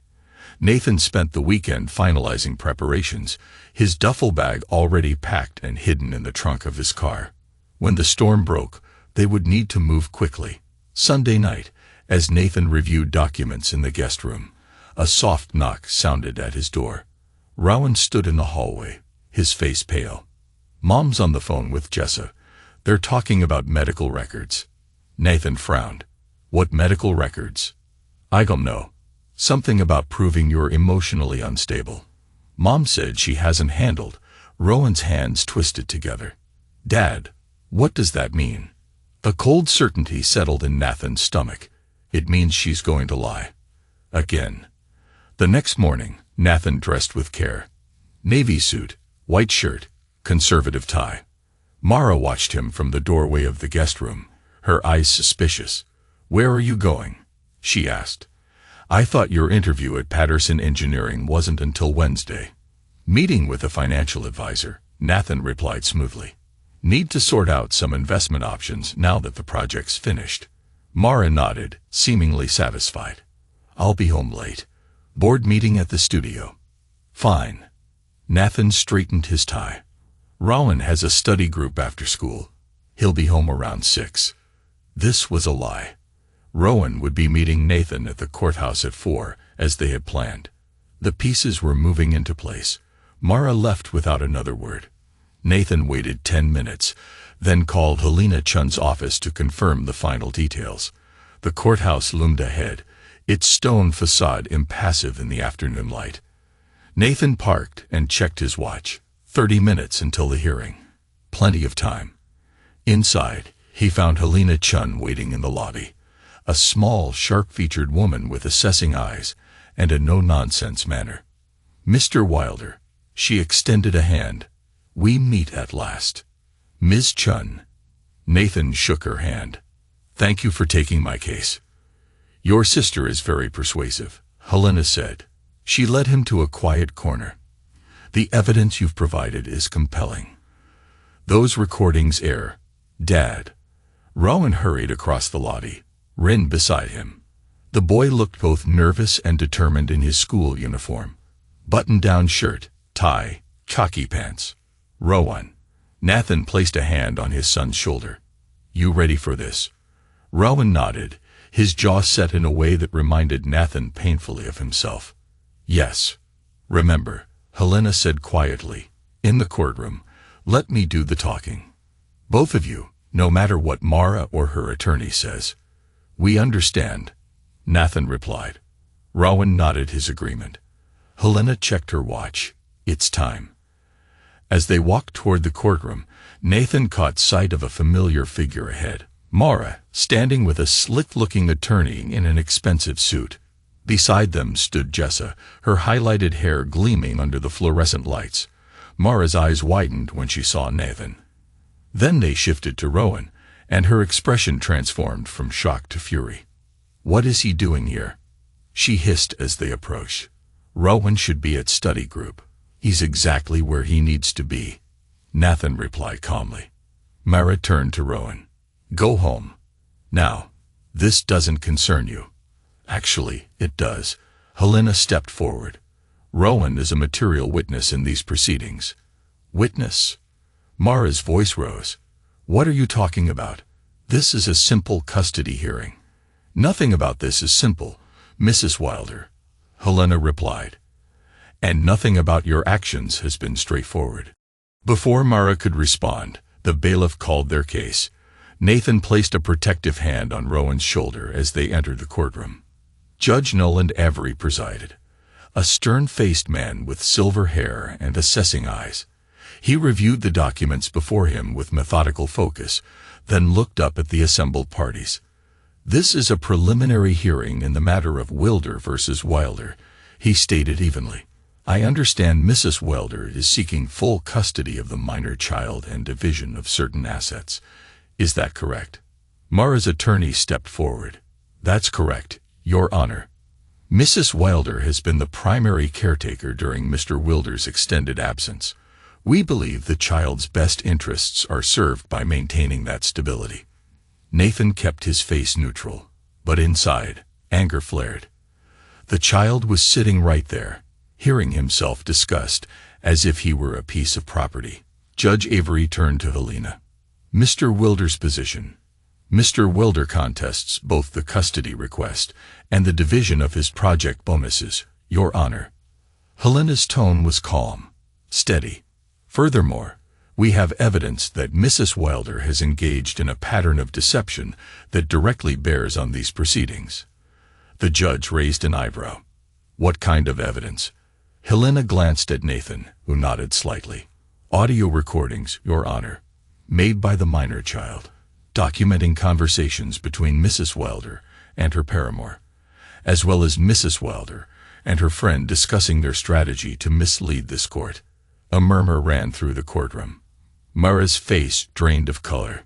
Nathan spent the weekend finalizing preparations, his duffel bag already packed and hidden in the trunk of his car. When the storm broke, they would need to move quickly. Sunday night, as Nathan reviewed documents in the guest room, a soft knock sounded at his door. Rowan stood in the hallway, his face pale. Mom's on the phone with Jessa. They're talking about medical records. Nathan frowned. What medical records? I don't know. Something about proving you're emotionally unstable. Mom said she hasn't handled. Rowan's hands twisted together. Dad, what does that mean? A cold certainty settled in Nathan's stomach. It means she's going to lie. Again. The next morning, Nathan dressed with care. Navy suit, white shirt, conservative tie. Mara watched him from the doorway of the guest room, her eyes suspicious. Where are you going? She asked. I thought your interview at Patterson Engineering wasn't until Wednesday. Meeting with a financial advisor, Nathan replied smoothly. Need to sort out some investment options now that the project's finished. Mara nodded, seemingly satisfied. I'll be home late. Board meeting at the studio. Fine. Nathan straightened his tie. Rowan has a study group after school. He'll be home around 6. This was a lie. Rowan would be meeting Nathan at the courthouse at 4, as they had planned. The pieces were moving into place. Mara left without another word. Nathan waited 10 minutes, then called Helena Chun's office to confirm the final details. The courthouse loomed ahead, its stone facade impassive in the afternoon light. Nathan parked and checked his watch. 30 minutes until the hearing. Plenty of time. Inside, he found Helena Chun waiting in the lobby. A small, sharp-featured woman with assessing eyes and a no-nonsense manner. Mr. Wilder. She extended a hand. We meet at last. Ms. Chun. Nathan shook her hand. Thank you for taking my case. Your sister is very persuasive, Helena said. She led him to a quiet corner. The evidence you've provided is compelling. Those recordings air. Dad. Rowan hurried across the lobby, Rin beside him. The boy looked both nervous and determined in his school uniform. Button-down shirt, tie, khaki pants. Rowan. Nathan placed a hand on his son's shoulder. You ready for this? Rowan nodded, his jaw set in a way that reminded Nathan painfully of himself. Yes. Remember, Helena said quietly, in the courtroom, let me do the talking. Both of you, no matter what Mara or her attorney says. We understand, Nathan replied. Rowan nodded his agreement. Helena checked her watch. It's time. As they walked toward the courtroom, Nathan caught sight of a familiar figure ahead. Mara, standing with a slick-looking attorney in an expensive suit. Beside them stood Jessa, her highlighted hair gleaming under the fluorescent lights. Mara's eyes widened when she saw Nathan. Then they shifted to Rowan, and her expression transformed from shock to fury. What is he doing here? She hissed as they approached. Rowan should be at study group. He's exactly where he needs to be. Nathan replied calmly. Mara turned to Rowan. Go home. Now, this doesn't concern you. Actually, it does. Helena stepped forward. Rowan is a material witness in these proceedings. Witness? Mara's voice rose. What are you talking about? This is a simple custody hearing. Nothing about this is simple, Mrs. Wilder, Helena replied. And nothing about your actions has been straightforward. Before Mara could respond, the bailiff called their case. Nathan placed a protective hand on Rowan's shoulder as they entered the courtroom. Judge Noland Avery presided, a stern-faced man with silver hair and assessing eyes. He reviewed the documents before him with methodical focus, then looked up at the assembled parties. This is a preliminary hearing in the matter of Wilder versus Wilder, he stated evenly. I understand Mrs. Wilder is seeking full custody of the minor child and division of certain assets. Is that correct? Mara's attorney stepped forward. That's correct, Your Honor. Mrs. Wilder has been the primary caretaker during Mr. Wilder's extended absence. We believe the child's best interests are served by maintaining that stability. Nathan kept his face neutral, but inside, anger flared. The child was sitting right there, hearing himself discussed as if he were a piece of property. Judge Avery turned to Helena. Mr. Wilder's position. Mr. Wilder contests both the custody request and the division of his project bonuses, Your Honor. Helena's tone was calm, steady. Furthermore, we have evidence that Mrs. Wilder has engaged in a pattern of deception that directly bears on these proceedings. The judge raised an eyebrow. What kind of evidence? Helena glanced at Nathan, who nodded slightly. Audio recordings, Your Honor, made by the minor child, documenting conversations between Mrs. Wilder and her paramour, as well as Mrs. Wilder and her friend discussing their strategy to mislead this court. A murmur ran through the courtroom. Mara's face drained of color.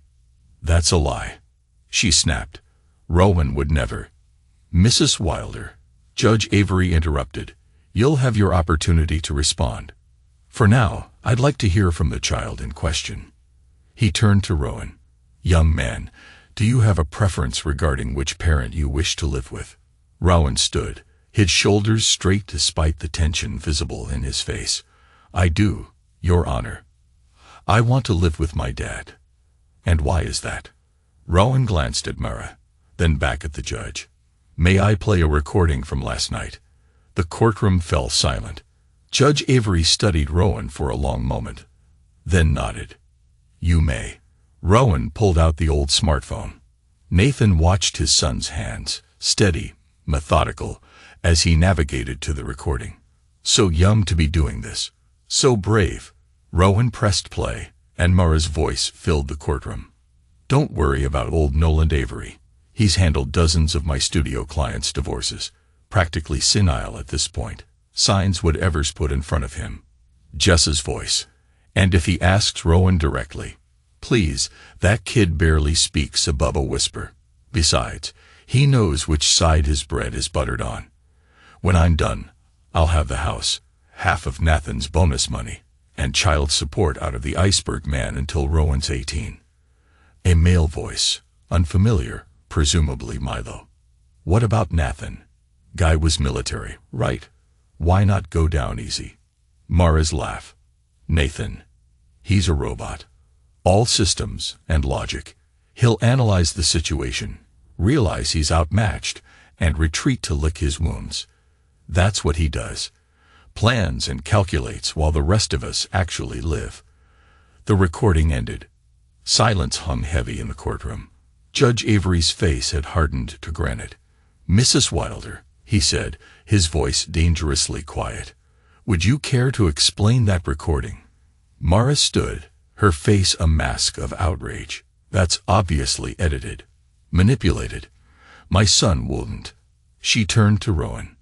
That's a lie, she snapped. Rowan would never. Mrs. Wilder, Judge Avery interrupted. You'll have your opportunity to respond. For now, I'd like to hear from the child in question. He turned to Rowan. Young man, do you have a preference regarding which parent you wish to live with? Rowan stood, his shoulders straight despite the tension visible in his face. I do, Your Honor. I want to live with my dad. And why is that? Rowan glanced at Mara, then back at the judge. May I play a recording from last night? The courtroom fell silent. Judge Avery studied Rowan for a long moment, then nodded. You may. Rowan pulled out the old smartphone. Nathan watched his son's hands, steady, methodical, as he navigated to the recording. So young to be doing this. So brave. Rowan pressed play, and Mara's voice filled the courtroom. Don't worry about old Noland Avery. He's handled dozens of my studio clients' divorces, practically senile at this point. Signs whatever's put in front of him. Jess's voice. And if he asks Rowan directly, please, that kid barely speaks above a whisper. Besides, he knows which side his bread is buttered on. When I'm done, I'll have the house, half of Nathan's bonus money, and child support out of the Iceberg Man until Rowan's 18. A male voice, unfamiliar, presumably Milo. What about Nathan? Guy was military, right? Why not go down easy? Mara's laugh. Nathan. He's a robot. All systems and logic. He'll analyze the situation, realize he's outmatched, and retreat to lick his wounds. That's what he does. Plans and calculates while the rest of us actually live. The recording ended. Silence hung heavy in the courtroom. Judge Avery's face had hardened to granite. Mrs. Wilder, he said, his voice dangerously quiet. Would you care to explain that recording? Mara stood, her face a mask of outrage. That's obviously edited. Manipulated. My son wouldn't. She turned to Rowan.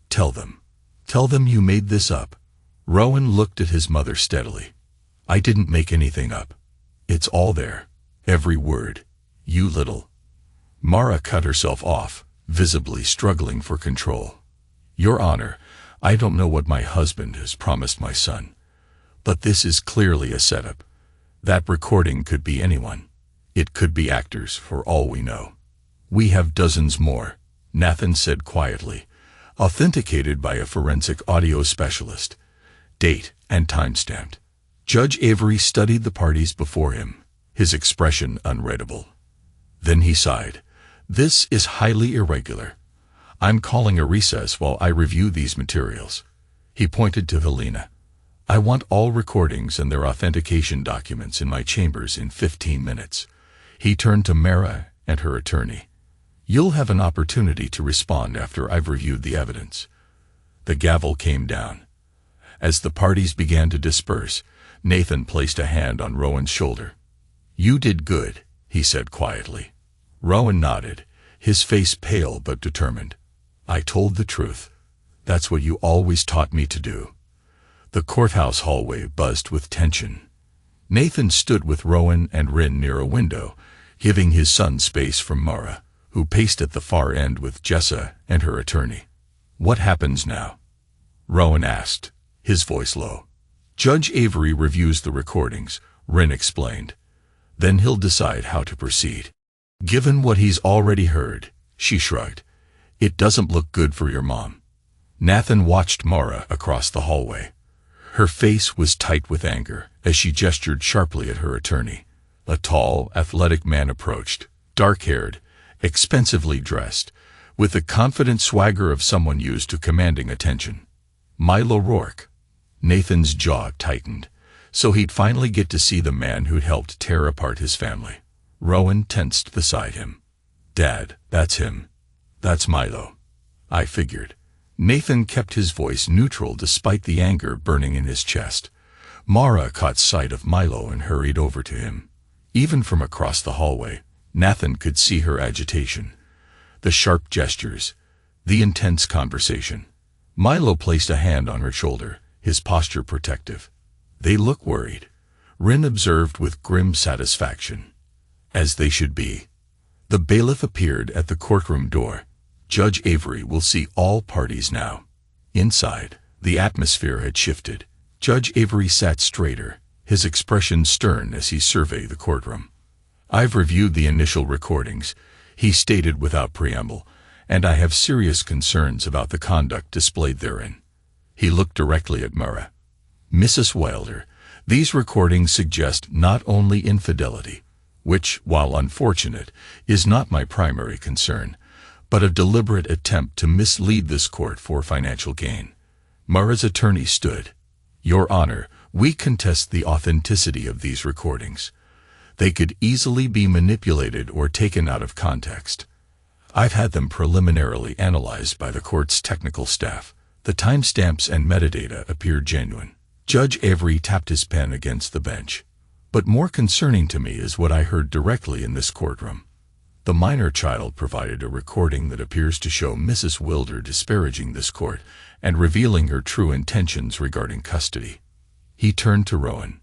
Tell them. Tell them you made this up. Rowan looked at his mother steadily. I didn't make anything up. It's all there. Every word. You little. Mara cut herself off, visibly struggling for control. Your Honor, I don't know what my husband has promised my son, but this is clearly a setup. That recording could be anyone. It could be actors, for all we know. We have dozens more, Nathan said quietly, authenticated by a forensic audio specialist. Date and time-stamped. Judge Avery studied the parties before him, his expression unreadable. Then he sighed. This is highly irregular. I'm calling a recess while I review these materials. He pointed to Helena. I want all recordings and their authentication documents in my chambers in 15 minutes. He turned to Mara and her attorney. You'll have an opportunity to respond after I've reviewed the evidence. The gavel came down. As the parties began to disperse, Nathan placed a hand on Rowan's shoulder. You did good, he said quietly. Rowan nodded, his face pale but determined. I told the truth. That's what you always taught me to do. The courthouse hallway buzzed with tension. Nathan stood with Rowan and Rin near a window, giving his son space from Mara, who paced at the far end with Jessa and her attorney. What happens now? Rowan asked, his voice low. Judge Avery reviews the recordings, Rin explained. Then he'll decide how to proceed. Given what he's already heard, she shrugged, it doesn't look good for your mom. Nathan watched Mara across the hallway. Her face was tight with anger as she gestured sharply at her attorney. A tall, athletic man approached, dark-haired, expensively dressed, with the confident swagger of someone used to commanding attention. Milo Rourke. Nathan's jaw tightened, so he'd finally get to see the man who'd helped tear apart his family. Rowan tensed beside him. Dad, that's him. That's Milo. I figured. Nathan kept his voice neutral despite the anger burning in his chest. Mara caught sight of Milo and hurried over to him. Even from across the hallway, Nathan could see her agitation. The sharp gestures, the intense conversation. Milo placed a hand on her shoulder, his posture protective. They look worried, Rin observed with grim satisfaction. As they should be. The bailiff appeared at the courtroom door. Judge Avery will see all parties now. Inside, the atmosphere had shifted. Judge Avery sat straighter, his expression stern as he surveyed the courtroom. I've reviewed the initial recordings, he stated without preamble, and I have serious concerns about the conduct displayed therein. He looked directly at Mara. Mrs. Wilder, these recordings suggest not only infidelity, which, while unfortunate, is not my primary concern, but a deliberate attempt to mislead this court for financial gain. Mara's attorney stood. Your Honor, we contest the authenticity of these recordings. They could easily be manipulated or taken out of context. I've had them preliminarily analyzed by the court's technical staff. The timestamps and metadata appear genuine. Judge Avery tapped his pen against the bench. But more concerning to me is what I heard directly in this courtroom. The minor child provided a recording that appears to show Mrs. Wilder disparaging this court and revealing her true intentions regarding custody. He turned to Rowan.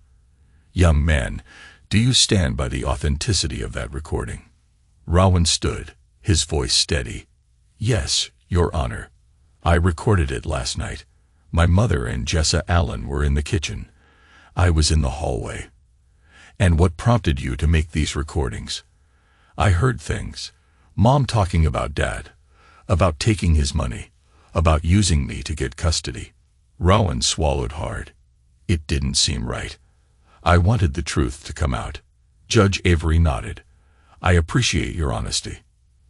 Young man, do you stand by the authenticity of that recording? Rowan stood, his voice steady. Yes, Your Honor. I recorded it last night. My mother and Jessa Allen were in the kitchen. I was in the hallway. And what prompted you to make these recordings? I heard things. Mom talking about Dad, about taking his money, about using me to get custody. Rowan swallowed hard. It didn't seem right. I wanted the truth to come out. Judge Avery nodded. I appreciate your honesty.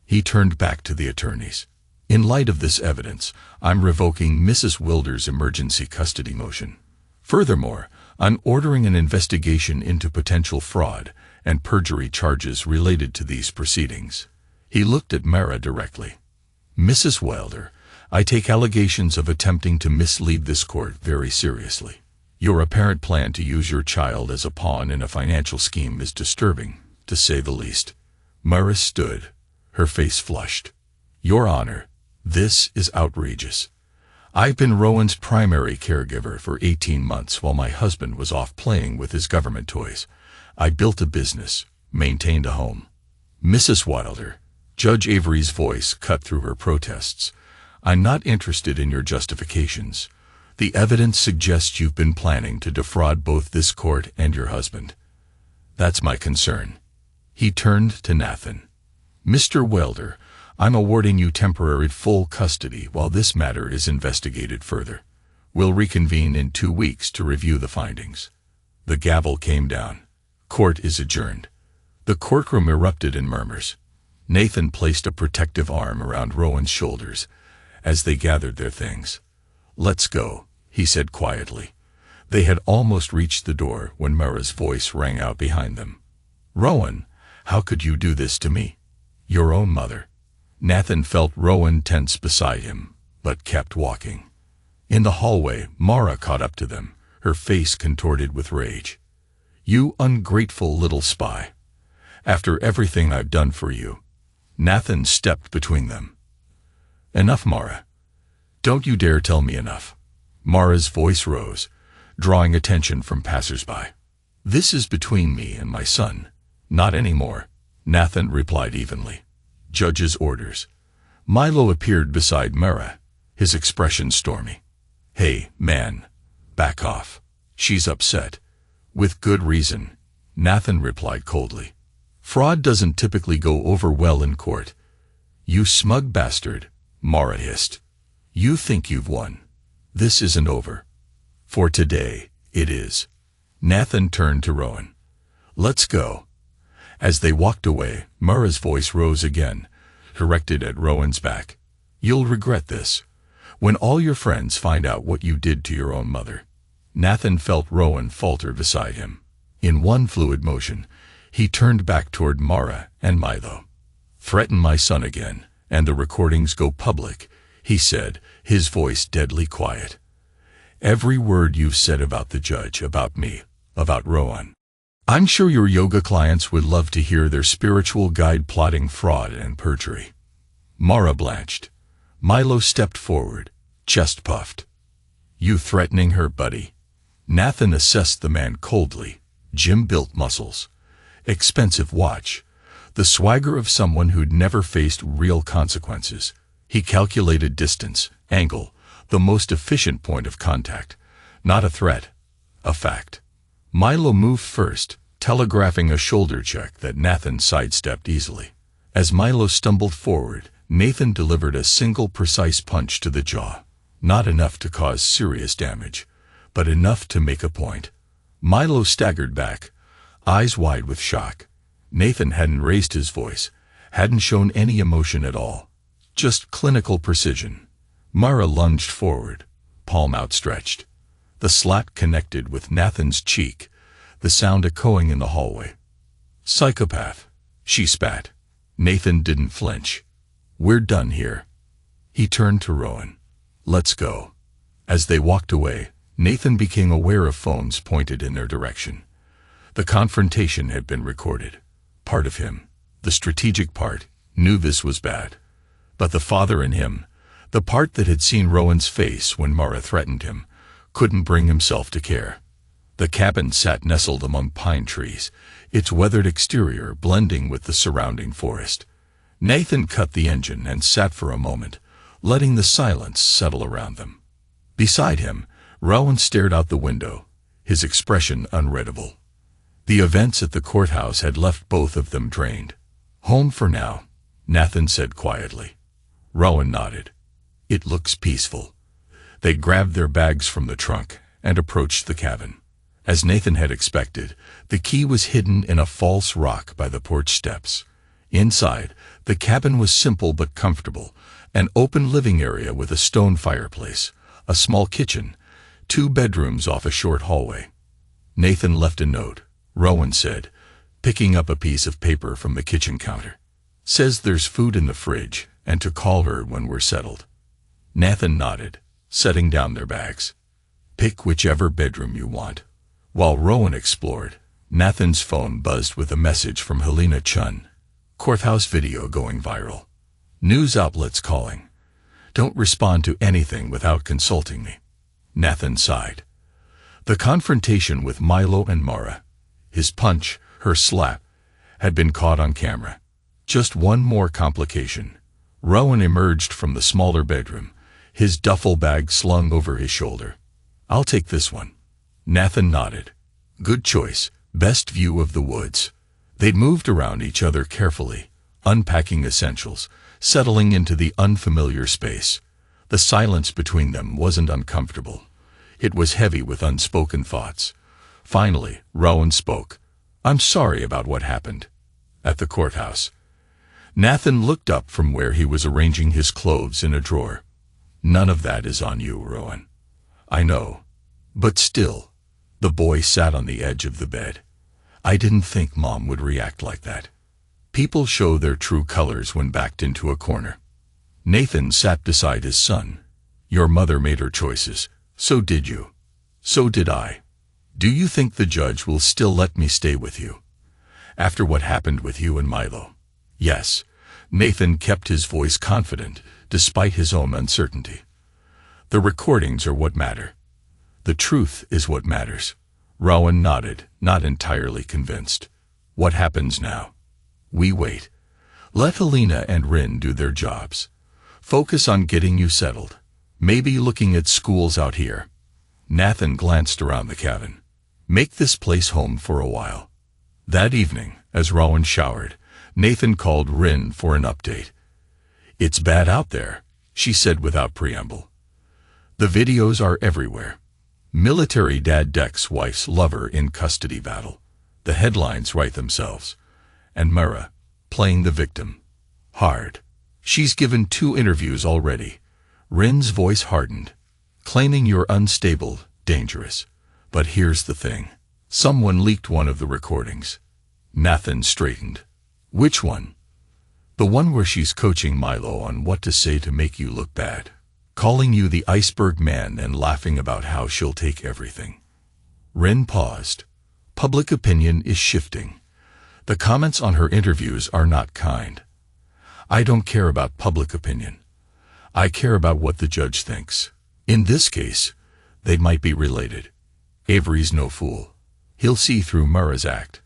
He turned back to the attorneys. In light of this evidence, I'm revoking Mrs. Wilder's emergency custody motion. Furthermore, I'm ordering an investigation into potential fraud and perjury charges related to these proceedings. He looked at Mara directly. Mrs. Wilder, I take allegations of attempting to mislead this court very seriously. Your apparent plan to use your child as a pawn in a financial scheme is disturbing, to say the least. Mara stood, her face flushed. Your Honor, this is outrageous. I've been Rowan's primary caregiver for 18 months while my husband was off playing with his government toys. I built a business, maintained a home. Mrs. Wilder, Judge Avery's voice cut through her protests. I'm not interested in your justifications. The evidence suggests you've been planning to defraud both this court and your husband. That's my concern. He turned to Nathan. Mr. Welder, I'm awarding you temporary full custody while this matter is investigated further. We'll reconvene in 2 weeks to review the findings. The gavel came down. Court is adjourned. The courtroom erupted in murmurs. Nathan placed a protective arm around Rowan's shoulders as they gathered their things. Let's go, he said quietly. They had almost reached the door when Mara's voice rang out behind them. Rowan, how could you do this to me? Your own mother. Nathan felt Rowan tense beside him, but kept walking. In the hallway, Mara caught up to them, her face contorted with rage. You ungrateful little spy. After everything I've done for you. Nathan stepped between them. Enough, Mara. Don't you dare tell me enough. Mara's voice rose, drawing attention from passers-by. This is between me and my son. Not anymore, Nathan replied evenly. Judge's orders. Milo appeared beside Mara, his expression stormy. Hey, man, back off. She's upset. With good reason, Nathan replied coldly. Fraud doesn't typically go over well in court. You smug bastard, Mara hissed. You think you've won. This isn't over. For today, it is. Nathan turned to Rowan. Let's go. As they walked away, Mara's voice rose again, directed at Rowan's back. You'll regret this. When all your friends find out what you did to your own mother. Nathan felt Rowan falter beside him. In one fluid motion, he turned back toward Mara and Milo. Threaten my son again, and the recordings go public, he said, his voice deadly quiet. Every word you've said about the judge, about me, about Rowan. I'm sure your yoga clients would love to hear their spiritual guide plotting fraud and perjury. Mara blanched. Milo stepped forward, chest puffed. You threatening her, buddy? Nathan assessed the man coldly. Gym-built muscles. Expensive watch. The swagger of someone who'd never faced real consequences. He calculated distance, angle, the most efficient point of contact. Not a threat, a fact. Milo moved first, telegraphing a shoulder check that Nathan sidestepped easily. As Milo stumbled forward, Nathan delivered a single precise punch to the jaw. Not enough to cause serious damage, but enough to make a point. Milo staggered back, eyes wide with shock. Nathan hadn't raised his voice, hadn't shown any emotion at all. Just clinical precision. Mara lunged forward, palm outstretched. The slap connected with Nathan's cheek, the sound echoing in the hallway. Psychopath, she spat. Nathan didn't flinch. We're done here. He turned to Rowan. Let's go. As they walked away, Nathan became aware of phones pointed in their direction. The confrontation had been recorded. Part of him, the strategic part, knew this was bad. But the father in him, the part that had seen Rowan's face when Mara threatened him, couldn't bring himself to care. The cabin sat nestled among pine trees, its weathered exterior blending with the surrounding forest. Nathan cut the engine and sat for a moment, letting the silence settle around them. Beside him, Rowan stared out the window, his expression unreadable. The events at the courthouse had left both of them drained. Home for now, Nathan said quietly. Rowan nodded. It looks peaceful. They grabbed their bags from the trunk and approached the cabin. As Nathan had expected, the key was hidden in a false rock by the porch steps. Inside, the cabin was simple but comfortable, an open living area with a stone fireplace, a small kitchen, 2 bedrooms off a short hallway. Nathan left a note, Rowan said, picking up a piece of paper from the kitchen counter. Says there's food in the fridge and to call her when we're settled. Nathan nodded, setting down their bags. Pick whichever bedroom you want. While Rowan explored, Nathan's phone buzzed with a message from Helena Chun. Courthouse video going viral. News outlets calling. Don't respond to anything without consulting me. Nathan sighed. The confrontation with Milo and Mara, his punch, her slap, had been caught on camera. Just one more complication. Rowan emerged from the smaller bedroom, his duffel bag slung over his shoulder. "I'll take this one." Nathan nodded. "Good choice. Best view of the woods." They'd moved around each other carefully, unpacking essentials, settling into the unfamiliar space. The silence between them wasn't uncomfortable. It was heavy with unspoken thoughts. Finally, Rowan spoke. "I'm sorry about what happened at the courthouse." Nathan looked up from where he was arranging his clothes in a drawer. "None of that is on you, Rowan." "I know. But still." The boy sat on the edge of the bed. "I didn't think Mom would react like that." People show their true colors when backed into a corner. Nathan sat beside his son. "Your mother made her choices. So did you. So did I. Do you think the judge will still let me stay with you? After what happened with you and Milo?" "Yes." Nathan kept his voice confident, despite his own uncertainty. "The recordings are what matter. The truth is what matters." Rowan nodded, not entirely convinced. "What happens now?" "We wait. Let Helena and Rin do their jobs. Focus on getting you settled. Maybe looking at schools out here." Nathan glanced around the cabin. "Make this place home for a while." That evening, as Rowan showered, Nathan called Rin for an update. "It's bad out there," she said without preamble. "The videos are everywhere. Military dad decks wife's lover in custody battle. The headlines write themselves. And Mara, playing the victim. Hard. She's given 2 interviews already." Rin's voice hardened. "Claiming you're unstable, dangerous. But here's the thing. Someone leaked one of the recordings." Nathan straightened. "Which one?" "The one where she's coaching Milo on what to say to make you look bad. Calling you the iceberg man and laughing about how she'll take everything." Rin paused. "Public opinion is shifting. The comments on her interviews are not kind. I don't care about public opinion. I care about what the judge thinks. In this case, they might be related. Avery's no fool. He'll see through Mara's act,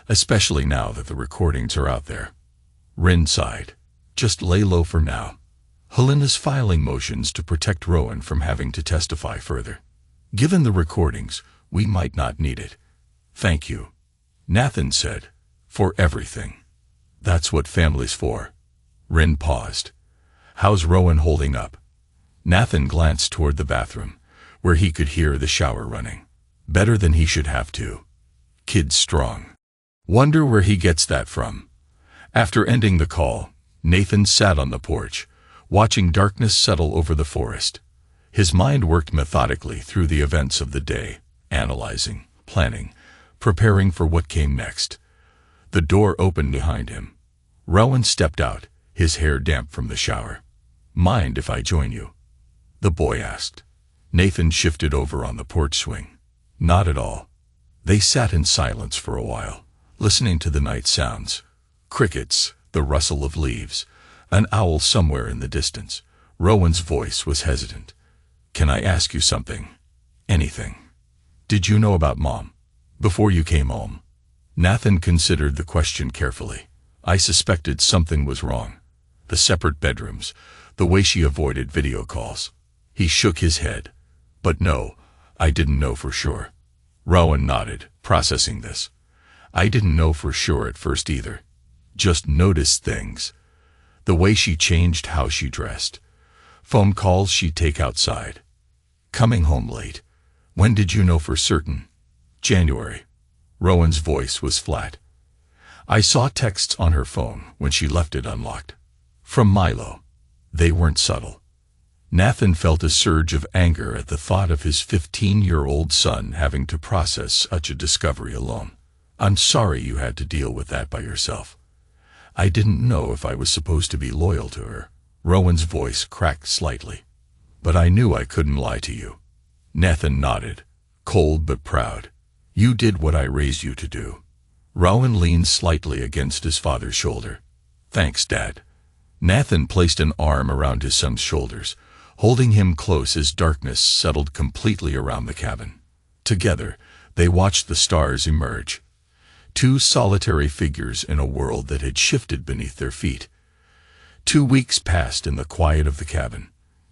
especially now that the recordings are out there." Rin sighed. "Just lay low for now. Helena's filing motions to protect Rowan from having to testify further. Given the recordings, we might not need it." "Thank you," Nathan said, "for everything. That's what family's for." Rin paused. "How's Rowan holding up?" Nathan glanced toward the bathroom, where he could hear the shower running. "Better than he should have to. Kid's strong. Wonder where he gets that from." After ending the call, Nathan sat on the porch, watching darkness settle over the forest. His mind worked methodically through the events of the day, analyzing, planning, preparing for what came next. The door opened behind him. Rowan stepped out, his hair damp from the shower. "Mind if I join you?" the boy asked. Nathan shifted over on the porch swing. "Not at all." They sat in silence for a while, listening to the night sounds. Crickets, the rustle of leaves, an owl somewhere in the distance. Rowan's voice was hesitant. "Can I ask you something? Anything? Did you know about Mom before you came home?" Nathan considered the question carefully. "I suspected something was wrong. The separate bedrooms, the way she avoided video calls." He shook his head. "But no, I didn't know for sure." Rowan nodded, processing this. "I didn't know for sure at first either. Just noticed things. The way she changed how she dressed. Phone calls she'd take outside. Coming home late. When did you know for certain?" "January." Rowan's voice was flat. "I saw texts on her phone when she left it unlocked. From Milo. They weren't subtle." Nathan felt a surge of anger at the thought of his 15-year-old son having to process such a discovery alone. "I'm sorry you had to deal with that by yourself. I didn't know if I was supposed to be loyal to her." Rowan's voice cracked slightly. "But I knew I couldn't lie to you." Nathan nodded, cold but proud. "You did what I raised you to do." Rowan leaned slightly against his father's shoulder. "Thanks, Dad." Nathan placed an arm around his son's shoulders, holding him close as darkness settled completely around the cabin. Together, they watched the stars emerge. 2 solitary figures in a world that had shifted beneath their feet. 2 weeks passed in the quiet of the cabin.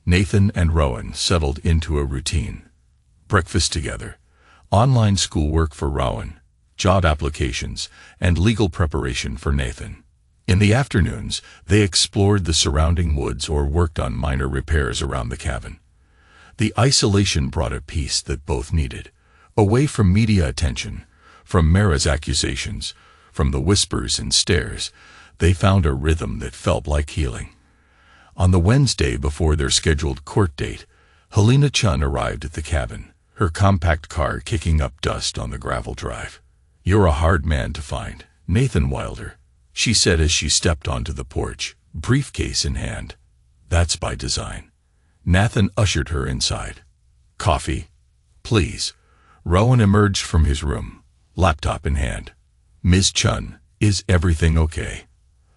Nathan and Rowan settled into a routine. Breakfast together, online schoolwork for Rowan, job applications, and legal preparation for Nathan. In the afternoons, they explored the surrounding woods or worked on minor repairs around the cabin. The isolation brought a peace that both needed, away from media attention, from Mara's accusations, from the whispers and stares. They found a rhythm that felt like healing. On the Wednesday before their scheduled court date, Helena Chun arrived at the cabin, her compact car kicking up dust on the gravel drive. "You're a hard man to find, Nathan Wilder," she said as she stepped onto the porch, briefcase in hand. "That's by design." Nathan ushered her inside. "Coffee, please." Rowan emerged from his room, laptop in hand. "Ms. Chun, is everything okay?"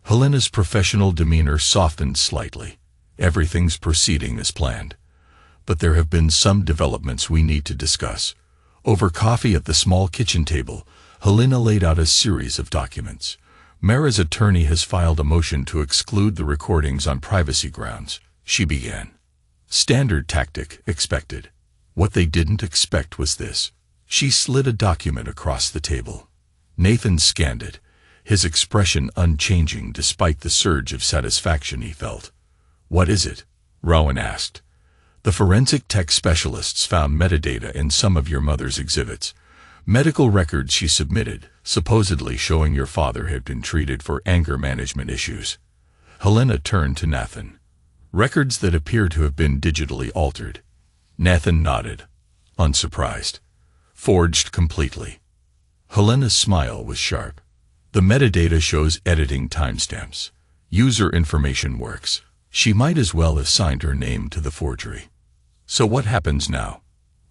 Helena's professional demeanor softened slightly. "Everything's proceeding as planned. But there have been some developments we need to discuss." Over coffee at the small kitchen table, Helena laid out a series of documents. "Mara's attorney has filed a motion to exclude the recordings on privacy grounds," she began. "Standard tactic, expected." What they didn't expect was this. She slid a document across the table. Nathan scanned it, his expression unchanging despite the surge of satisfaction he felt. "What is it?" Rowan asked. "The forensic tech specialists found metadata in some of your mother's exhibits. Medical records she submitted, supposedly showing your father had been treated for anger management issues." Helena turned to Nathan. "Records that appear to have been digitally altered." Nathan nodded, unsurprised. "Forged completely." Helena's smile was sharp. "The metadata shows editing timestamps. User information works. She might as well have signed her name to the forgery." "So what happens now?"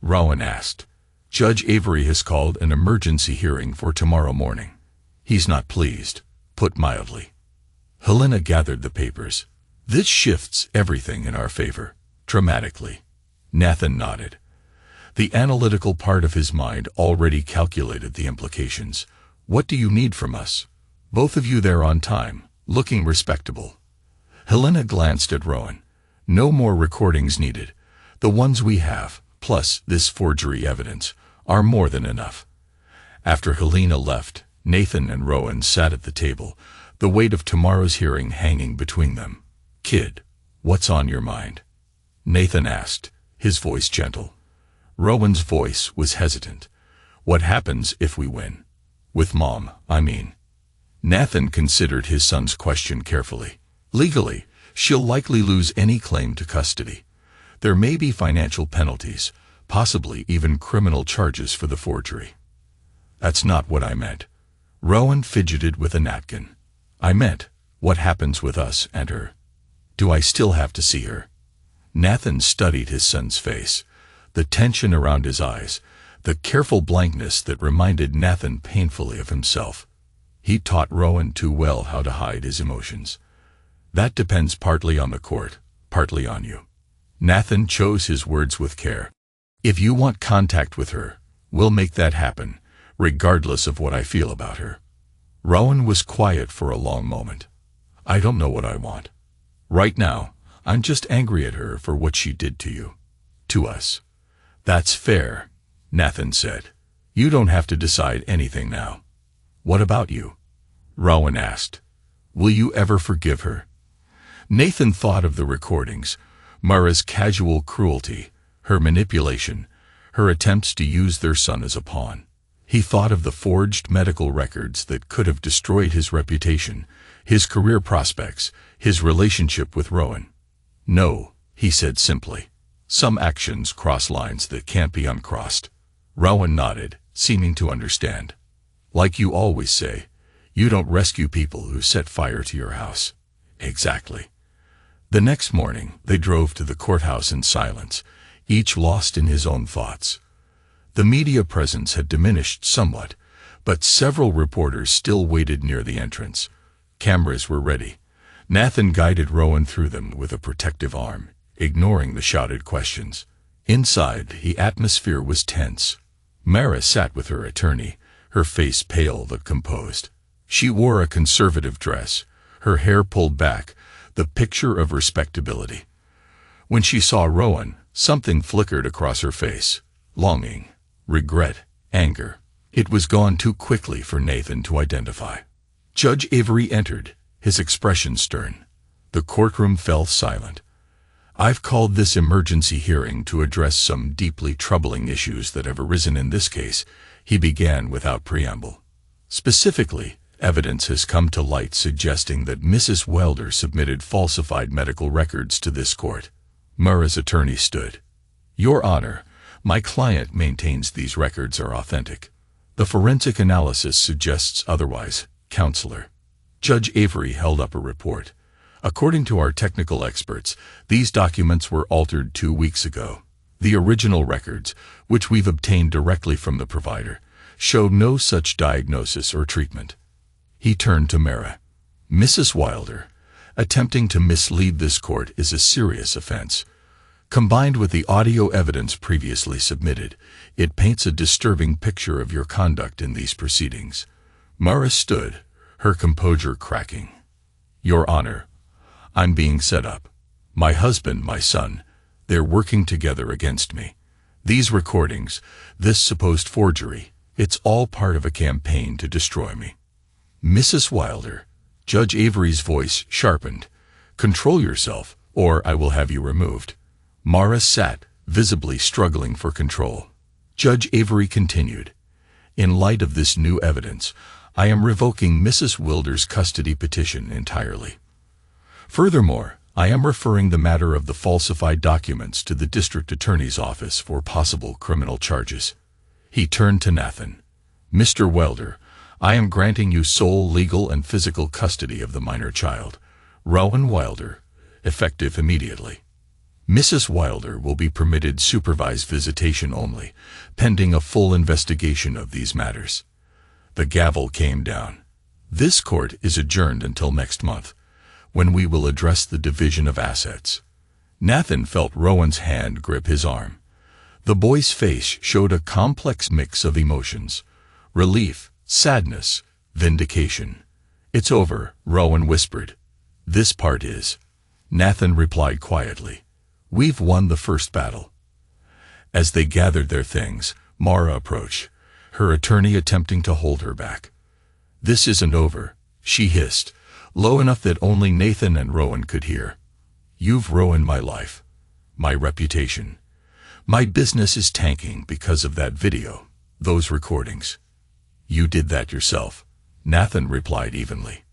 Rowan asked. "Judge Avery has called an emergency hearing for tomorrow morning. He's not pleased, put mildly." Helena gathered the papers. "This shifts everything in our favor, dramatically." Nathan nodded. The analytical part of his mind already calculated the implications. "What do you need from us? Both of you there on time, looking respectable." Helena glanced at Rowan. "No more recordings needed. The ones we have, plus this forgery evidence, are more than enough." After Helena left, Nathan and Rowan sat at the table, the weight of tomorrow's hearing hanging between them. "Kid, what's on your mind?" Nathan asked, his voice gentle. Rowan's voice was hesitant. "What happens if we win? With Mom, I mean." Nathan considered his son's question carefully. "Legally, she'll likely lose any claim to custody. There may be financial penalties, possibly even criminal charges for the forgery." "That's not what I meant." Rowan fidgeted with a napkin. "I meant, what happens with us and her? Do I still have to see her?" Nathan studied his son's face, the tension around his eyes, the careful blankness that reminded Nathan painfully of himself. He taught Rowan too well how to hide his emotions. "That depends partly on the court, partly on you." Nathan chose his words with care. "If you want contact with her, we'll make that happen, regardless of what I feel about her." Rowan was quiet for a long moment. "I don't know what I want. Right now, I'm just angry at her for what she did to you. To us." "That's fair," Nathan said. "You don't have to decide anything now." "What about you?" Rowan asked. "Will you ever forgive her?" Nathan thought of the recordings, Mara's casual cruelty, her manipulation, her attempts to use their son as a pawn. He thought of the forged medical records that could have destroyed his reputation, his career prospects, his relationship with Rowan. "No," he said simply. "Some actions cross lines that can't be uncrossed." Rowan nodded, seeming to understand. "Like you always say, you don't rescue people who set fire to your house." "Exactly." The next morning, they drove to the courthouse in silence, each lost in his own thoughts. The media presence had diminished somewhat, but several reporters still waited near the entrance. Cameras were ready. Nathan guided Rowan through them with a protective arm, ignoring the shouted questions. Inside, the atmosphere was tense. Mara sat with her attorney, her face pale but composed. She wore a conservative dress, her hair pulled back, the picture of respectability. When she saw Rowan, something flickered across her face. Longing, regret, anger. It was gone too quickly for Nathan to identify. Judge Avery entered, his expression stern. The courtroom fell silent. "I've called this emergency hearing to address some deeply troubling issues that have arisen in this case," he began without preamble. "Specifically, evidence has come to light suggesting that Mrs. Wilder submitted falsified medical records to this court." Murrah's attorney stood. "Your Honor, my client maintains these records are authentic. The forensic analysis suggests otherwise, Counselor." Judge Avery held up a report. "According to our technical experts, these documents were altered 2 weeks ago. The original records, which we've obtained directly from the provider, show no such diagnosis or treatment." He turned to Murrah. "Mrs. Wilder, attempting to mislead this court is a serious offense. Combined with the audio evidence previously submitted, it paints a disturbing picture of your conduct in these proceedings." Murrah stood, her composure cracking. "Your Honor, I'm being set up. My husband, my son, they're working together against me. These recordings, this supposed forgery, it's all part of a campaign to destroy me." "Mrs. Wilder," Judge Avery's voice sharpened, "control yourself, or I will have you removed." Murrah sat, visibly struggling for control. Judge Avery continued, "In light of this new evidence, I am revoking Mrs. Wilder's custody petition entirely. Furthermore, I am referring the matter of the falsified documents to the district attorney's office for possible criminal charges." He turned to Nathan. "Mr. Wilder, I am granting you sole legal and physical custody of the minor child, Rowan Wilder, effective immediately. Mrs. Wilder will be permitted supervised visitation only, pending a full investigation of these matters." The gavel came down. "This court is adjourned until next month, when we will address the division of assets." Nathan felt Rowan's hand grip his arm. The boy's face showed a complex mix of emotions: relief, sadness, vindication. "It's over," Rowan whispered. "This part is." Nathan replied quietly, "We've won the first battle." As they gathered their things, Murrah approached, her attorney attempting to hold her back. "This isn't over," she hissed, low enough that only Nathan and Rowan could hear. "You've ruined my life, my reputation. My business is tanking because of that video, those recordings." "You did that yourself," Nathan replied evenly.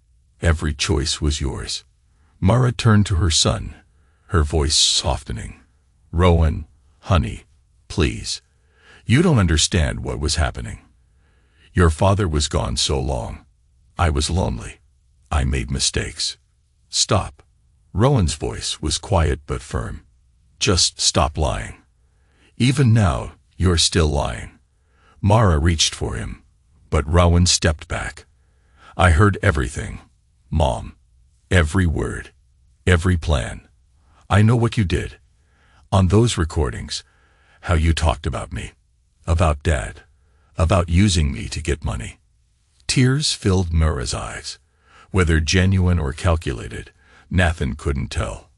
"Every choice was yours." Murrah turned to her son, her voice softening. "Rowan, honey, please. You don't understand what was happening. Your father was gone so long. I was lonely. I made mistakes. Stop." Rowan's voice was quiet but firm. "Just stop lying. Even now, you're still lying." Murrah reached for him, but Rowan stepped back. "I heard everything, Mom. Every word. Every plan. I know what you did. On those recordings, how you talked about me. About Dad. About using me to get money." Tears filled Murrah's eyes. Whether genuine or calculated, Nathan couldn't tell.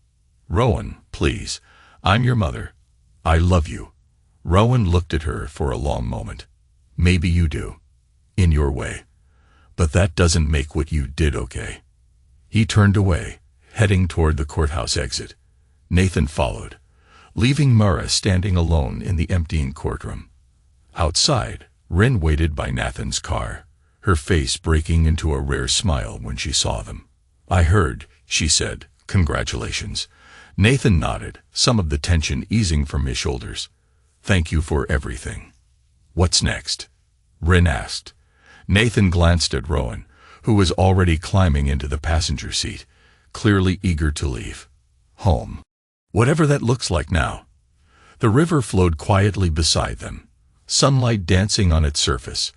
"Rowan, please. I'm your mother. I love you." Rowan looked at her for a long moment. "Maybe you do. In your way. But that doesn't make what you did okay." He turned away, heading toward the courthouse exit. Nathan followed, leaving Murrah standing alone in the emptying courtroom. Outside, Rin waited by Nathan's car, her face breaking into a rare smile when she saw them. "I heard," she said. "Congratulations." Nathan nodded, some of the tension easing from his shoulders. "Thank you for everything." "What's next?" Rin asked. Nathan glanced at Rowan, who was already climbing into the passenger seat, clearly eager to leave. "Home. Whatever that looks like now." The river flowed quietly beside them, sunlight dancing on its surface.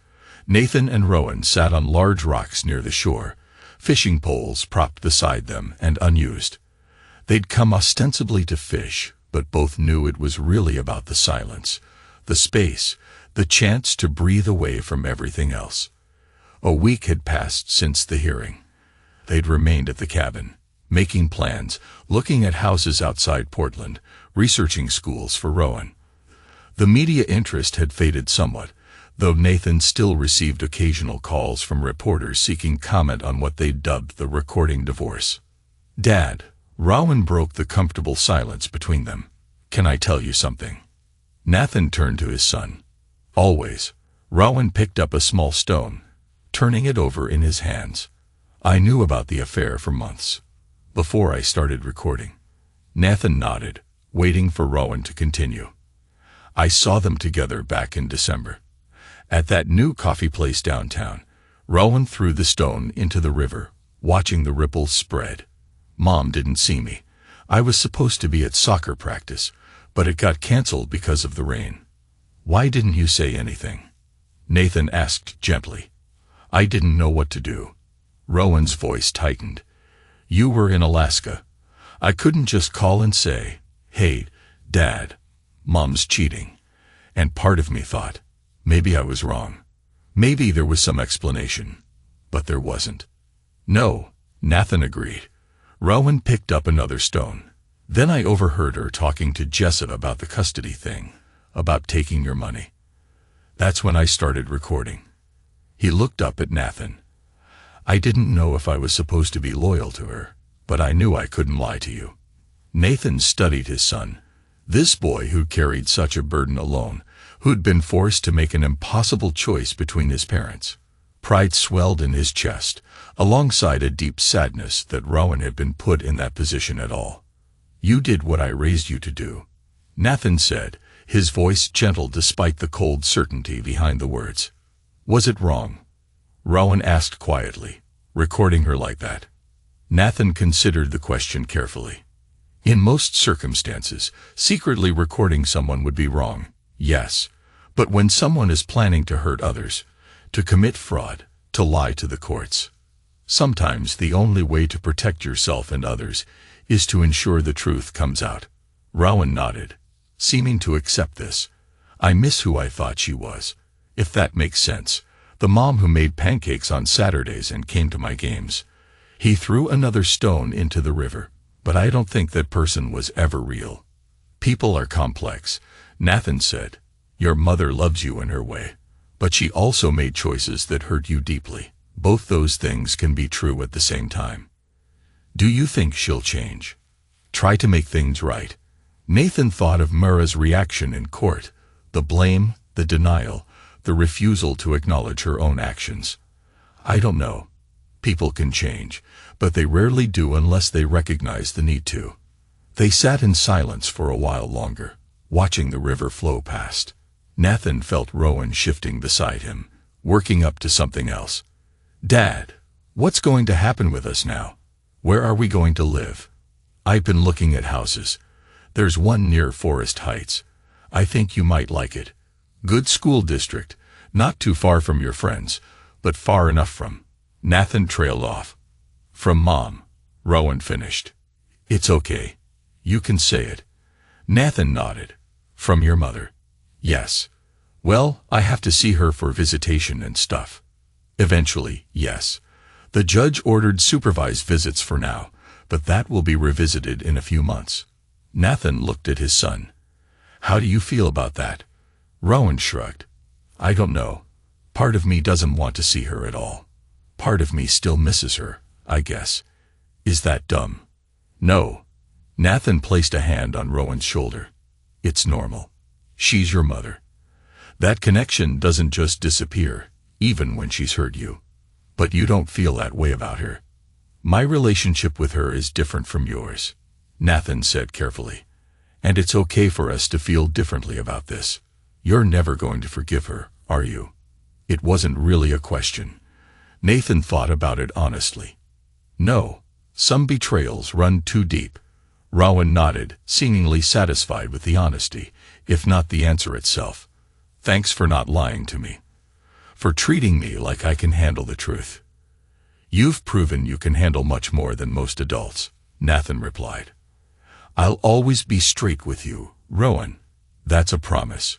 Nathan and Rowan sat on large rocks near the shore, fishing poles propped beside them and unused. They'd come ostensibly to fish, but both knew it was really about the silence, the space, the chance to breathe away from everything else. A week had passed since the hearing. They'd remained at the cabin, making plans, looking at houses outside Portland, researching schools for Rowan. The media interest had faded somewhat, though Nathan still received occasional calls from reporters seeking comment on what they dubbed the recording divorce. "Dad," Rowan broke the comfortable silence between them. "Can I tell you something?" Nathan turned to his son. "Always." Rowan picked up a small stone, turning it over in his hands. "I knew about the affair for months, before I started recording." Nathan nodded, waiting for Rowan to continue. "I saw them together back in December. At that new coffee place downtown." Rowan threw the stone into the river, watching the ripples spread. "Mom didn't see me. I was supposed to be at soccer practice, but it got canceled because of the rain." "Why didn't you say anything?" Nathan asked gently. "I didn't know what to do." Rowan's voice tightened. "You were in Alaska. I couldn't just call and say, 'Hey, Dad, Mom's cheating.' And part of me thought, maybe I was wrong. Maybe there was some explanation. But there wasn't." "No," Nathan agreed. Rowan picked up another stone. "Then I overheard her talking to Jessup about the custody thing, about taking your money. That's when I started recording." He looked up at Nathan. "I didn't know if I was supposed to be loyal to her, but I knew I couldn't lie to you." Nathan studied his son. This boy who carried such a burden alone, who'd been forced to make an impossible choice between his parents. Pride swelled in his chest, alongside a deep sadness that Rowan had been put in that position at all. "You did what I raised you to do," Nathan said, his voice gentle despite the cold certainty behind the words. "Was it wrong?" Rowan asked quietly, "recording her like that?" Nathan considered the question carefully. "In most circumstances, secretly recording someone would be wrong, yes. But when someone is planning to hurt others, to commit fraud, to lie to the courts, sometimes the only way to protect yourself and others is to ensure the truth comes out." Rowan nodded, seeming to accept this. "I miss who I thought she was, if that makes sense. The mom who made pancakes on Saturdays and came to my games." He threw another stone into the river. "But I don't think that person was ever real." "People are complex," Nathan said. "Your mother loves you in her way, but she also made choices that hurt you deeply. Both those things can be true at the same time. Do you think she'll change? Try to make things right?" Nathan thought of Mura's reaction in court, the blame, the denial, the refusal to acknowledge her own actions. "I don't know. People can change, but they rarely do unless they recognize the need to." They sat in silence for a while longer, watching the river flow past. Nathan felt Rowan shifting beside him, working up to something else. "Dad, what's going to happen with us now? Where are we going to live?" "I've been looking at houses. There's one near Forest Heights. I think you might like it. Good school district, not too far from your friends, but far enough from." Nathan trailed off. "From Mom," Rowan finished. "It's okay. You can say it." Nathan nodded. "From your mother?" "Yes." "Well, I have to see her for visitation and stuff." "Eventually, yes. The judge ordered supervised visits for now, but that will be revisited in a few months." Nathan looked at his son. "How do you feel about that?" Rowan shrugged. "I don't know. Part of me doesn't want to see her at all. Part of me still misses her, I guess. Is that dumb?" "No." Nathan placed a hand on Rowan's shoulder. "It's normal. She's your mother. That connection doesn't just disappear, even when she's hurt you. But you don't feel that way about her." "My relationship with her is different from yours," Nathan said carefully. "And it's okay for us to feel differently about this. You're never going to forgive her, are you?" It wasn't really a question. Nathan thought about it honestly. "No. Some betrayals run too deep." Rowan nodded, seemingly satisfied with the honesty, if not the answer itself. "Thanks for not lying to me. For treating me like I can handle the truth." "You've proven you can handle much more than most adults," Nathan replied. "I'll always be straight with you, Rowan. That's a promise."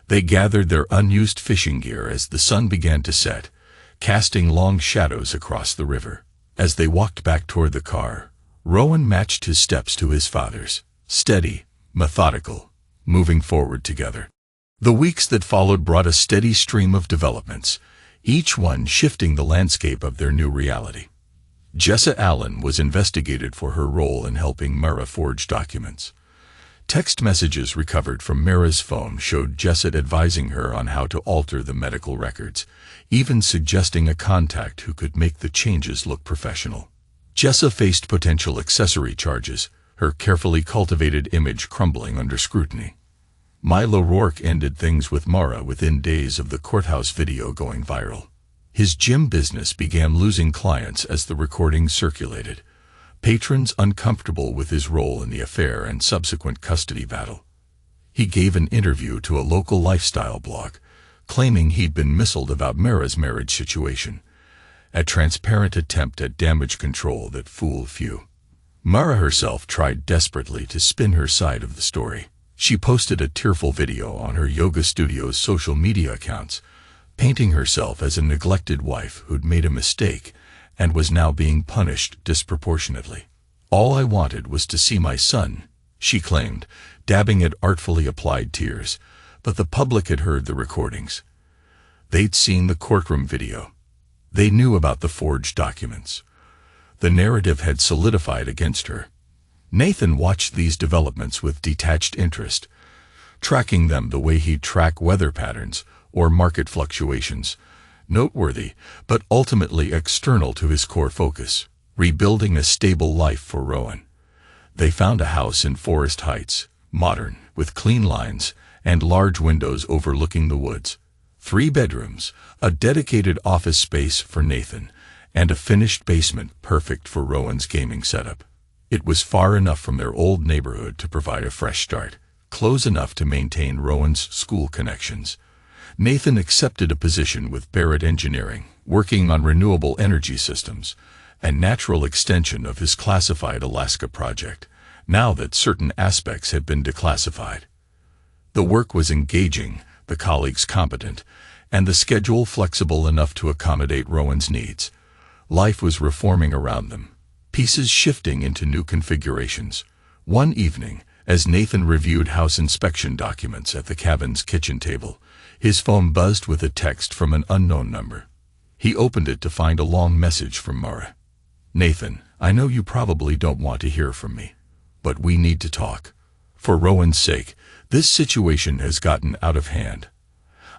They gathered their unused fishing gear as the sun began to set, casting long shadows across the river. As they walked back toward the car, Rowan matched his steps to his father's, steady, methodical, moving forward together. The weeks that followed brought a steady stream of developments, each one shifting the landscape of their new reality. Jessa Allen was investigated for her role in helping Mara forge documents. Text messages recovered from Mara's phone showed Jessa advising her on how to alter the medical records, even suggesting a contact who could make the changes look professional. Jessa faced potential accessory charges, her carefully cultivated image crumbling under scrutiny. Milo Rourke ended things with Mara within days of the courthouse video going viral. His gym business began losing clients as the recordings circulated, patrons uncomfortable with his role in the affair and subsequent custody battle. He gave an interview to a local lifestyle blog, claiming he'd been misled about Mara's marriage situation, a transparent attempt at damage control that fooled few. Mara herself tried desperately to spin her side of the story. She posted a tearful video on her yoga studio's social media accounts, painting herself as a neglected wife who'd made a mistake and was now being punished disproportionately. "All I wanted was to see my son," she claimed, dabbing at artfully applied tears, but the public had heard the recordings. They'd seen the courtroom video. They knew about the forged documents. The narrative had solidified against her. Nathan watched these developments with detached interest, tracking them the way he'd track weather patterns or market fluctuations, noteworthy but ultimately external to his core focus, rebuilding a stable life for Rowan. They found a house in Forest Heights, modern, with clean lines and large windows overlooking the woods. 3 bedrooms, a dedicated office space for Nathan, and a finished basement perfect for Rowan's gaming setup. It was far enough from their old neighborhood to provide a fresh start, close enough to maintain Rowan's school connections. Nathan accepted a position with Barrett Engineering, working on renewable energy systems, a natural extension of his classified Alaska project, now that certain aspects had been declassified. The work was engaging, the colleagues competent, and the schedule flexible enough to accommodate Rowan's needs. Life was reforming around them, pieces shifting into new configurations. One evening, as Nathan reviewed house inspection documents at the cabin's kitchen table, his phone buzzed with a text from an unknown number. He opened it to find a long message from Mara. "Nathan, I know you probably don't want to hear from me, but we need to talk. For Rowan's sake, this situation has gotten out of hand.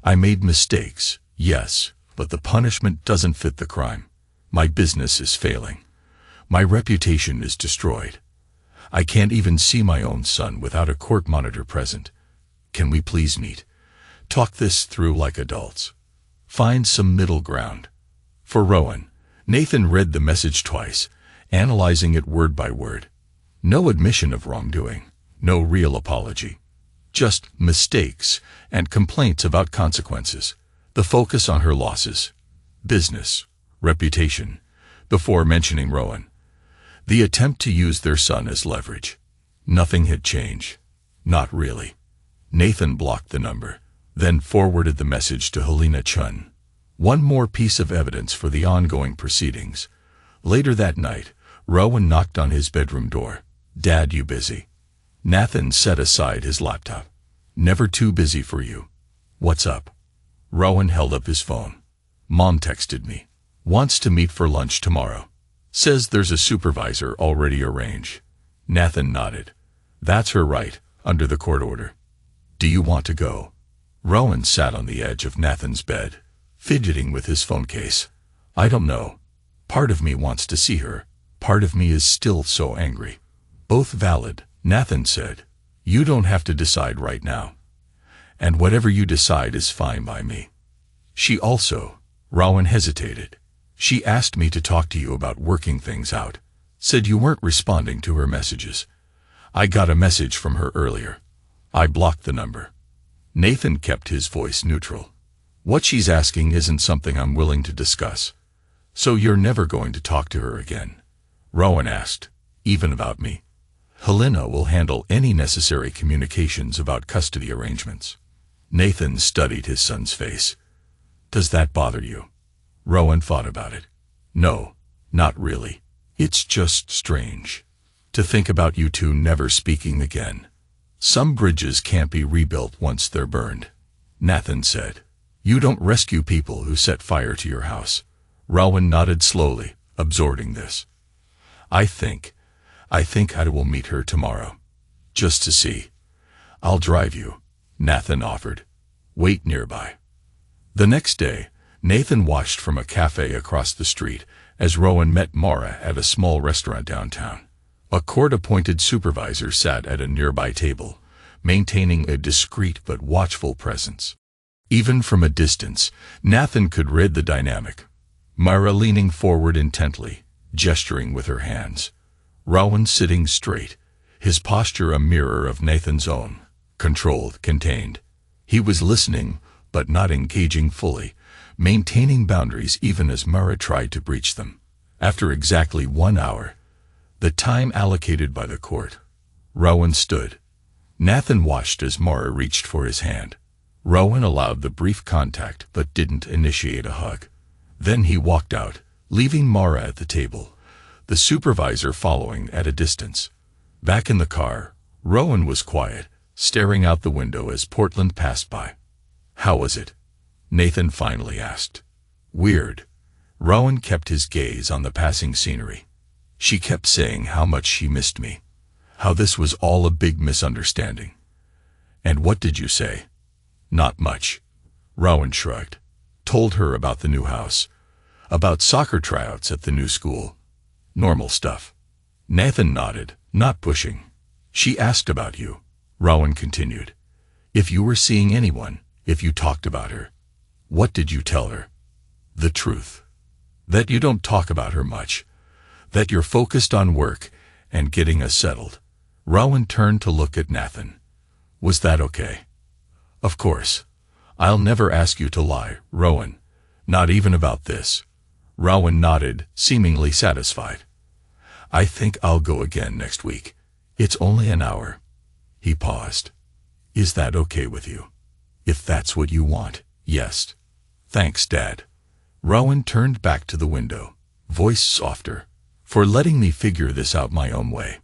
I made mistakes, yes, but the punishment doesn't fit the crime. My business is failing. My reputation is destroyed. I can't even see my own son without a court monitor present. Can we please meet? Talk this through like adults. Find some middle ground." For Rowan, Nathan read the message twice, analyzing it word by word. No admission of wrongdoing, no real apology. Just mistakes and complaints about consequences. The focus on her losses, business, reputation, before mentioning Rowan. The attempt to use their son as leverage. Nothing had changed. Not really. Nathan blocked the number, then forwarded the message to Helena Chun. One more piece of evidence for the ongoing proceedings. Later that night, Rowan knocked on his bedroom door. "Dad, you busy?" Nathan set aside his laptop. "Never too busy for you. What's up?" Rowan held up his phone. "Mom texted me. Wants to meet for lunch tomorrow. Says there's a supervisor already arranged." Nathan nodded. "That's her right, under the court order. Do you want to go?" Rowan sat on the edge of Nathan's bed, fidgeting with his phone case. "I don't know. Part of me wants to see her. Part of me is still so angry." "Both valid," Nathan said. "You don't have to decide right now. And whatever you decide is fine by me." "She also," Rowan hesitated. "She asked me to talk to you about working things out. Said you weren't responding to her messages. I got a message from her earlier. I blocked the number." Nathan kept his voice neutral. "What she's asking isn't something I'm willing to discuss. So you're never going to talk to her again?" Rowan asked. "Even about me?" "Helena will handle any necessary communications about custody arrangements." Nathan studied his son's face. "Does that bother you?" Rowan thought about it. "No, not really. It's just strange. To think about you two never speaking again. Some bridges can't be rebuilt once they're burned, Nathan said. You don't rescue people who set fire to your house. Rowan nodded slowly, absorbing this. I think I will meet her tomorrow. Just to see. I'll drive you, Nathan offered. Wait nearby. The next day, Nathan watched from a cafe across the street as Rowan met Mara at a small restaurant downtown. A court-appointed supervisor sat at a nearby table, maintaining a discreet but watchful presence. Even from a distance, Nathan could read the dynamic. Mara leaning forward intently, gesturing with her hands. Rowan sitting straight, his posture a mirror of Nathan's own, controlled, contained. He was listening, but not engaging fully, maintaining boundaries even as Mara tried to breach them. After exactly 1 hour, the time allocated by the court, Rowan stood. Nathan watched as Mara reached for his hand. Rowan allowed the brief contact but didn't initiate a hug. Then he walked out, leaving Mara at the table, the supervisor following at a distance. Back in the car, Rowan was quiet, staring out the window as Portland passed by. How was it? Nathan finally asked. Weird. Rowan kept his gaze on the passing scenery. She kept saying how much she missed me. How this was all a big misunderstanding. And what did you say? Not much. Rowan shrugged. Told her about the new house. About soccer tryouts at the new school. Normal stuff. Nathan nodded, not pushing. She asked about you. Rowan continued. If you were seeing anyone, if you talked about her. What did you tell her? The truth. That you don't talk about her much. That you're focused on work and getting us settled. Rowan turned to look at Nathan. Was that okay? Of course. I'll never ask you to lie, Rowan. Not even about this. Rowan nodded, seemingly satisfied. I think I'll go again next week. It's only an hour. He paused. Is that okay with you? If that's what you want, yes. Thanks, Dad. Rowan turned back to the window, voice softer. For letting me figure this out my own way.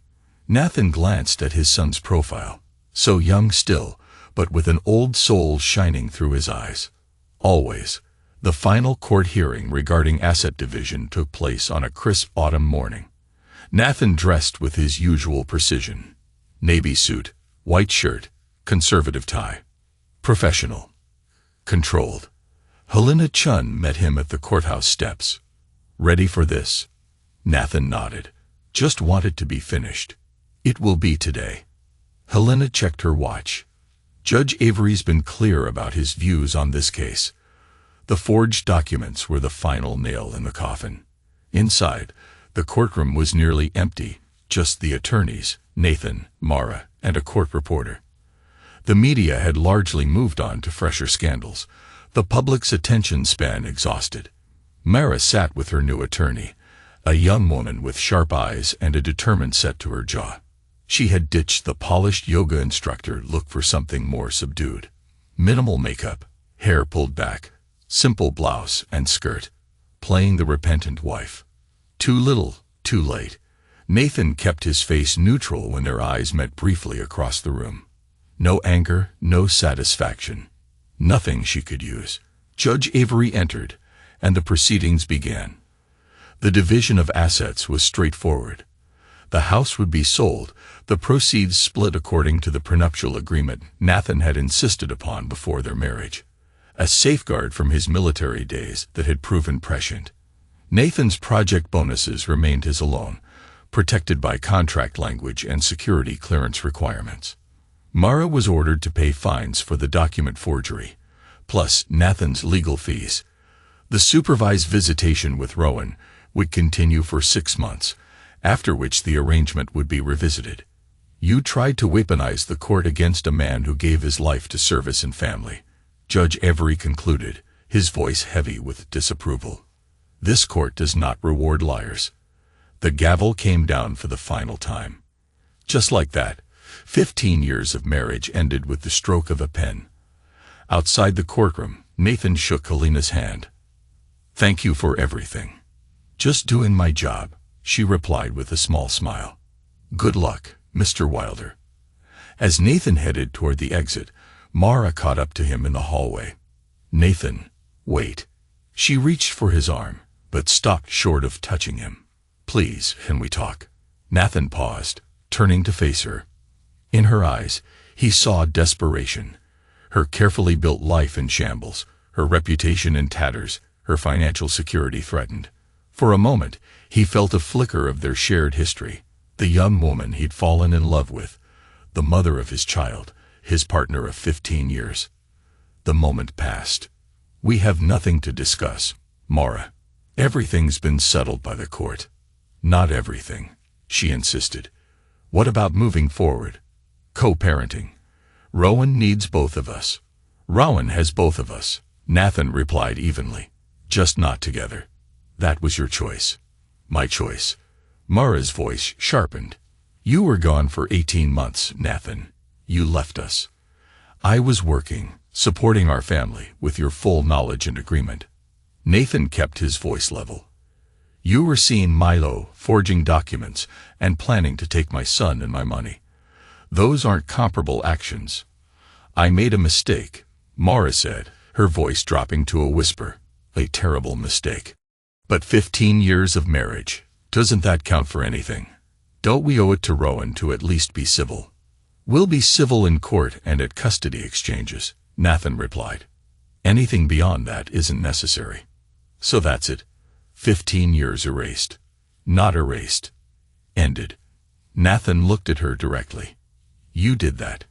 Nathan glanced at his son's profile. So young still, but with an old soul shining through his eyes. Always. The final court hearing regarding asset division took place on a crisp autumn morning. Nathan dressed with his usual precision. Navy suit, white shirt, conservative tie. Professional. Controlled. Helena Chun met him at the courthouse steps. Ready for this? Nathan nodded. Just wanted to be finished. It will be today. Helena checked her watch. Judge Avery's been clear about his views on this case. The forged documents were the final nail in the coffin. Inside, the courtroom was nearly empty, just the attorneys, Nathan, Mara, and a court reporter. The media had largely moved on to fresher scandals, the public's attention span exhausted. Mara sat with her new attorney, a young woman with sharp eyes and a determined set to her jaw. She had ditched the polished yoga instructor look for something more subdued. Minimal makeup, hair pulled back, simple blouse and skirt, playing the repentant wife. Too little, too late. Nathan kept his face neutral when their eyes met briefly across the room. No anger, no satisfaction. Nothing she could use. Judge Avery entered, and the proceedings began. The division of assets was straightforward. The house would be sold, the proceeds split according to the prenuptial agreement Nathan had insisted upon before their marriage. A safeguard from his military days that had proven prescient. Nathan's project bonuses remained his alone, protected by contract language and security clearance requirements. Mara was ordered to pay fines for the document forgery, plus Nathan's legal fees. The supervised visitation with Rowan would continue for 6 months, after which the arrangement would be revisited. You tried to weaponize the court against a man who gave his life to service and family, Judge Avery concluded, his voice heavy with disapproval. This court does not reward liars. The gavel came down for the final time. Just like that, 15 years of marriage ended with the stroke of a pen. Outside the courtroom, Nathan shook Helena's hand. Thank you for everything. Just doing my job, she replied with a small smile. Good luck, Mr. Wilder. As Nathan headed toward the exit, Mara caught up to him in the hallway. Nathan, wait. She reached for his arm, but stopped short of touching him. Please, can we talk? Nathan paused, turning to face her. In her eyes, he saw desperation. Her carefully built life in shambles, her reputation in tatters, her financial security threatened. For a moment, he felt a flicker of their shared history, the young woman he'd fallen in love with, the mother of his child, his partner of 15 years. The moment passed. We have nothing to discuss, Mara. Everything's been settled by the court. Not everything, she insisted. What about moving forward? Co-parenting. Rowan needs both of us. Rowan has both of us, Nathan replied evenly. Just not together. That was your choice. My choice. Mara's voice sharpened. You were gone for 18 months, Nathan. You left us. I was working, supporting our family, with your full knowledge and agreement. Nathan kept his voice level. You were seeing Milo, forging documents, and planning to take my son and my money. Those aren't comparable actions. I made a mistake, Mara said, her voice dropping to a whisper. A terrible mistake. But 15 years of marriage, doesn't that count for anything? Don't we owe it to Rowan to at least be civil? We'll be civil in court and at custody exchanges, Nathan replied. Anything beyond that isn't necessary. So that's it. 15 years erased. Not erased. Ended. Nathan looked at her directly. You did that.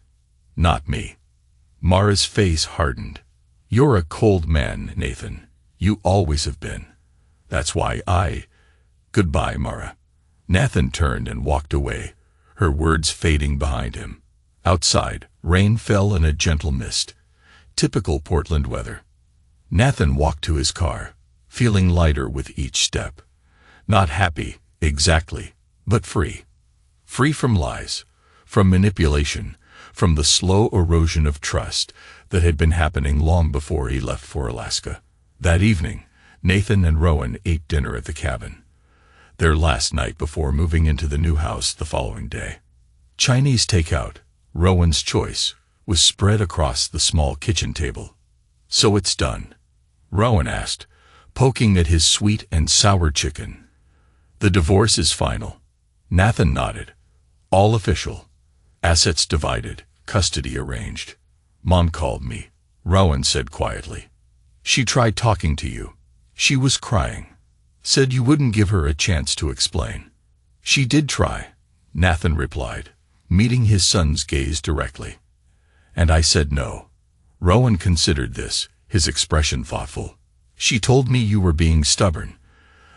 Not me. Mara's face hardened. You're a cold man, Nathan. You always have been. That's why Goodbye, Mara. Nathan turned and walked away, her words fading behind him. Outside, rain fell in a gentle mist. Typical Portland weather. Nathan walked to his car, feeling lighter with each step. Not happy, exactly, but free. Free from lies, from manipulation, from the slow erosion of trust that had been happening long before he left for Alaska. That evening, Nathan and Rowan ate dinner at the cabin. Their last night before moving into the new house the following day. Chinese takeout, Rowan's choice, was spread across the small kitchen table. So it's done? Rowan asked, poking at his sweet and sour chicken. The divorce is final. Nathan nodded. All official. Assets divided, custody arranged. Mom called me, Rowan said quietly. She tried talking to you. She was crying. Said you wouldn't give her a chance to explain. She did try, Nathan replied, meeting his son's gaze directly. And I said no. Rowan considered this, his expression thoughtful. She told me you were being stubborn,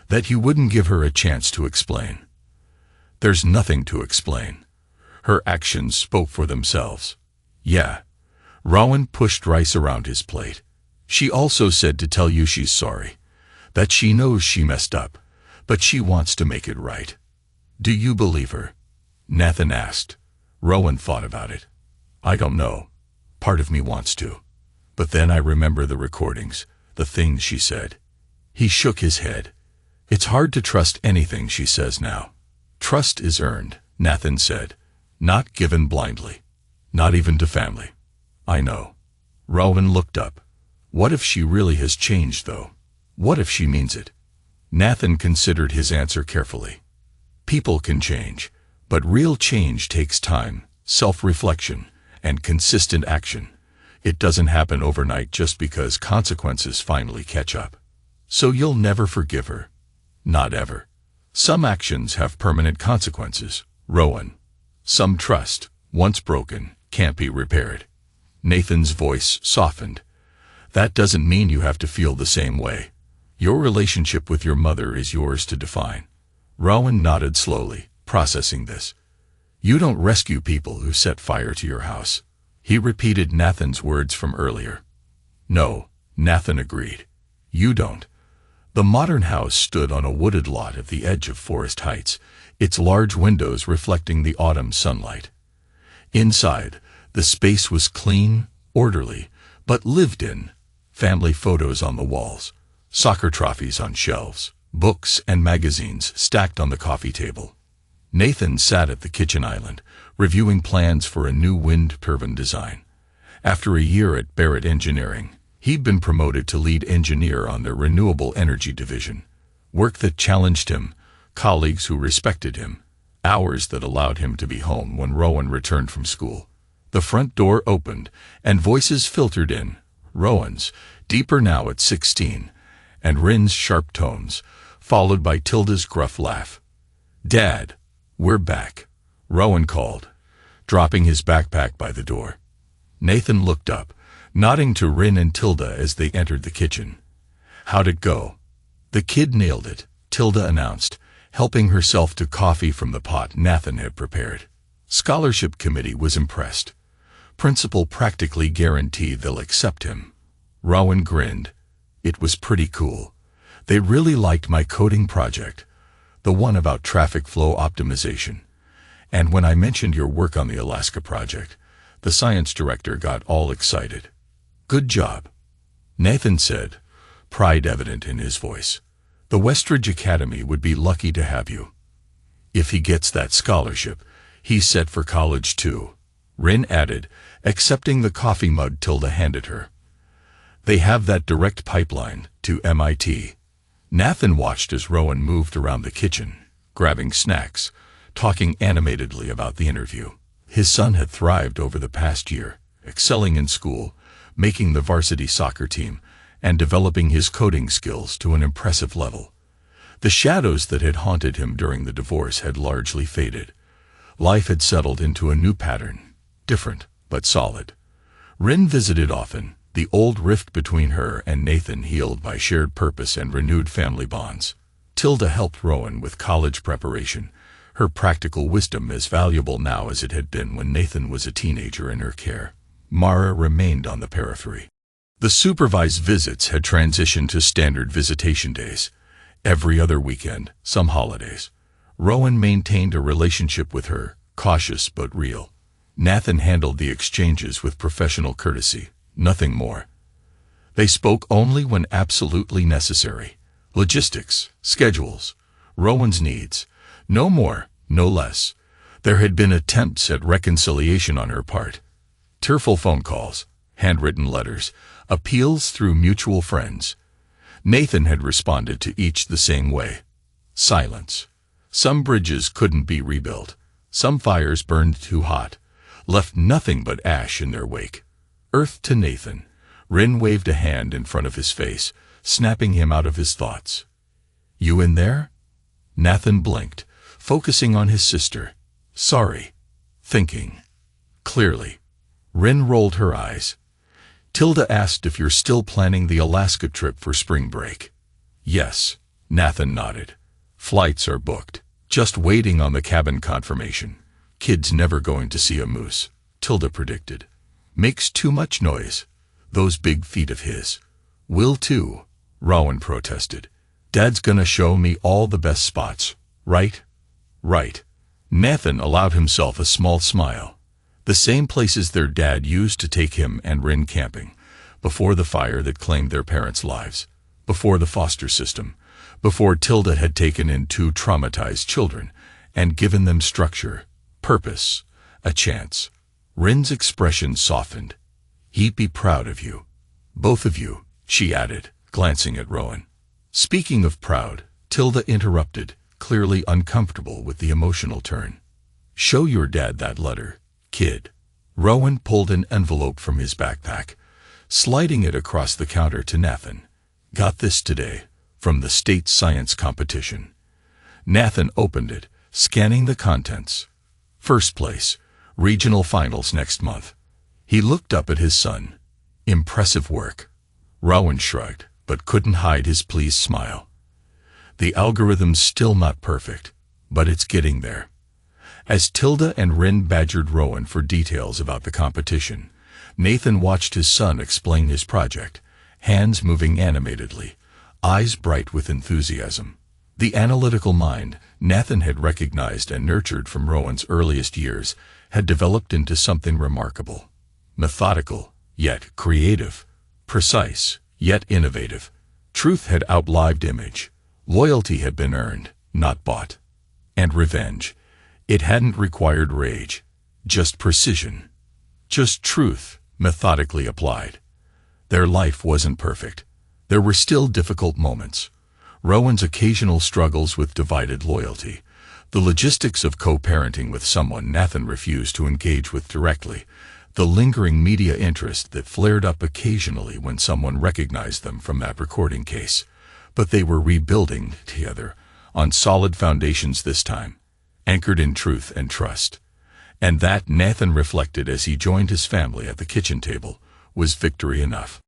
that you wouldn't give her a chance to explain. There's nothing to explain. Her actions spoke for themselves. Yeah. Rowan pushed rice around his plate. She also said to tell you she's sorry, that she knows she messed up, but she wants to make it right. Do you believe her? Nathan asked. Rowan thought about it. I don't know. Part of me wants to. But then I remember the recordings, the things she said. He shook his head. It's hard to trust anything she says now. Trust is earned, Nathan said, not given blindly. Not even to family. I know. Rowan looked up. What if she really has changed, though? What if she means it? Nathan considered his answer carefully. People can change, but real change takes time, self-reflection, and consistent action. It doesn't happen overnight just because consequences finally catch up. So you'll never forgive her? Not ever. Some actions have permanent consequences, Rowan. Some trust, once broken, can't be repaired. Nathan's voice softened. That doesn't mean you have to feel the same way. Your relationship with your mother is yours to define. Rowan nodded slowly, processing this. You don't rescue people who set fire to your house. He repeated Nathan's words from earlier. No, Nathan agreed. You don't. The modern house stood on a wooded lot at the edge of Forest Heights, its large windows reflecting the autumn sunlight. Inside, the space was clean, orderly, but lived in. Family photos on the walls, soccer trophies on shelves, books and magazines stacked on the coffee table. Nathan sat at the kitchen island, reviewing plans for a new wind turbine design. After a year at Barrett Engineering, he'd been promoted to lead engineer on their renewable energy division. Work that challenged him, colleagues who respected him, hours that allowed him to be home when Rowan returned from school. The front door opened, and voices filtered in. Rowan's, deeper now at 16, and Rin's sharp tones, followed by Tilda's gruff laugh. "Dad, we're back," Rowan called, dropping his backpack by the door. Nathan looked up, nodding to Rin and Tilda as they entered the kitchen. "How'd it go?" "The kid nailed it," Tilda announced, helping herself to coffee from the pot Nathan had prepared. Scholarship committee was impressed. Principal practically guaranteed they'll accept him. Rowan grinned. "It was pretty cool. They really liked my coding project, the one about traffic flow optimization. And when I mentioned your work on the Alaska project, the science director got all excited." "Good job," Nathan said, pride evident in his voice. "The Westridge Academy would be lucky to have you." "If he gets that scholarship, he's set for college too," Rin added, accepting the coffee mug Tilda handed her. "They have that direct pipeline to MIT. Nathan watched as Rowan moved around the kitchen, grabbing snacks, talking animatedly about the interview. His son had thrived over the past year, excelling in school, making the varsity soccer team, and developing his coding skills to an impressive level. The shadows that had haunted him during the divorce had largely faded. Life had settled into a new pattern, different but solid. Rin visited often, the old rift between her and Nathan healed by shared purpose and renewed family bonds. Tilda helped Rowan with college preparation, her practical wisdom as valuable now as it had been when Nathan was a teenager in her care. Mara remained on the periphery. The supervised visits had transitioned to standard visitation days, every other weekend, some holidays. Rowan maintained a relationship with her, cautious but real. Nathan handled the exchanges with professional courtesy, nothing more. They spoke only when absolutely necessary. Logistics, schedules, Rowan's needs. No more, no less. There had been attempts at reconciliation on her part. Tearful phone calls, handwritten letters, appeals through mutual friends. Nathan had responded to each the same way. Silence. Some bridges couldn't be rebuilt. Some fires burned too hot, left nothing but ash in their wake. Earth to Nathan. Rin waved a hand in front of his face, snapping him out of his thoughts. "You in there?" Nathan blinked, focusing on his sister. "Sorry." Thinking. Clearly. Rin rolled her eyes. "Tilda asked if you're still planning the Alaska trip for spring break." "Yes," Nathan nodded. "Flights are booked. Just waiting on the cabin confirmation. Kid's never going to see a moose," Tilda predicted. "Makes too much noise. Those big feet of his." "Will too," Rowan protested. "Dad's gonna show me all the best spots, right?" "Right." Nathan allowed himself a small smile. The same places their dad used to take him and Rin camping, before the fire that claimed their parents' lives, before the foster system, before Tilda had taken in 2 traumatized children and given them structure, purpose, a chance. Rin's expression softened. "He'd be proud of you. Both of you," she added, glancing at Rowan. Speaking of proud, Tilda interrupted, clearly uncomfortable with the emotional turn. "Show your dad that letter, kid." Rowan pulled an envelope from his backpack, sliding it across the counter to Nathan. "Got this today, from the state science competition." Nathan opened it, scanning the contents. "First place, regional finals next month." He looked up at his son. "Impressive work." Rowan shrugged, but couldn't hide his pleased smile. "The algorithm's still not perfect, but it's getting there." As Tilda and Rin badgered Rowan for details about the competition, Nathan watched his son explain his project, hands moving animatedly, eyes bright with enthusiasm. The analytical mind Nathan had recognized and nurtured from Rowan's earliest years had developed into something remarkable. Methodical, yet creative. Precise, yet innovative. Truth had outlived image. Loyalty had been earned, not bought. And revenge. It hadn't required rage, just precision, just truth, methodically applied. Their life wasn't perfect. There were still difficult moments. Rowan's occasional struggles with divided loyalty, the logistics of co-parenting with someone Nathan refused to engage with directly, the lingering media interest that flared up occasionally when someone recognized them from that recording case. But they were rebuilding together, on solid foundations this time, anchored in truth and trust. And that, Nathan reflected as he joined his family at the kitchen table, was victory enough.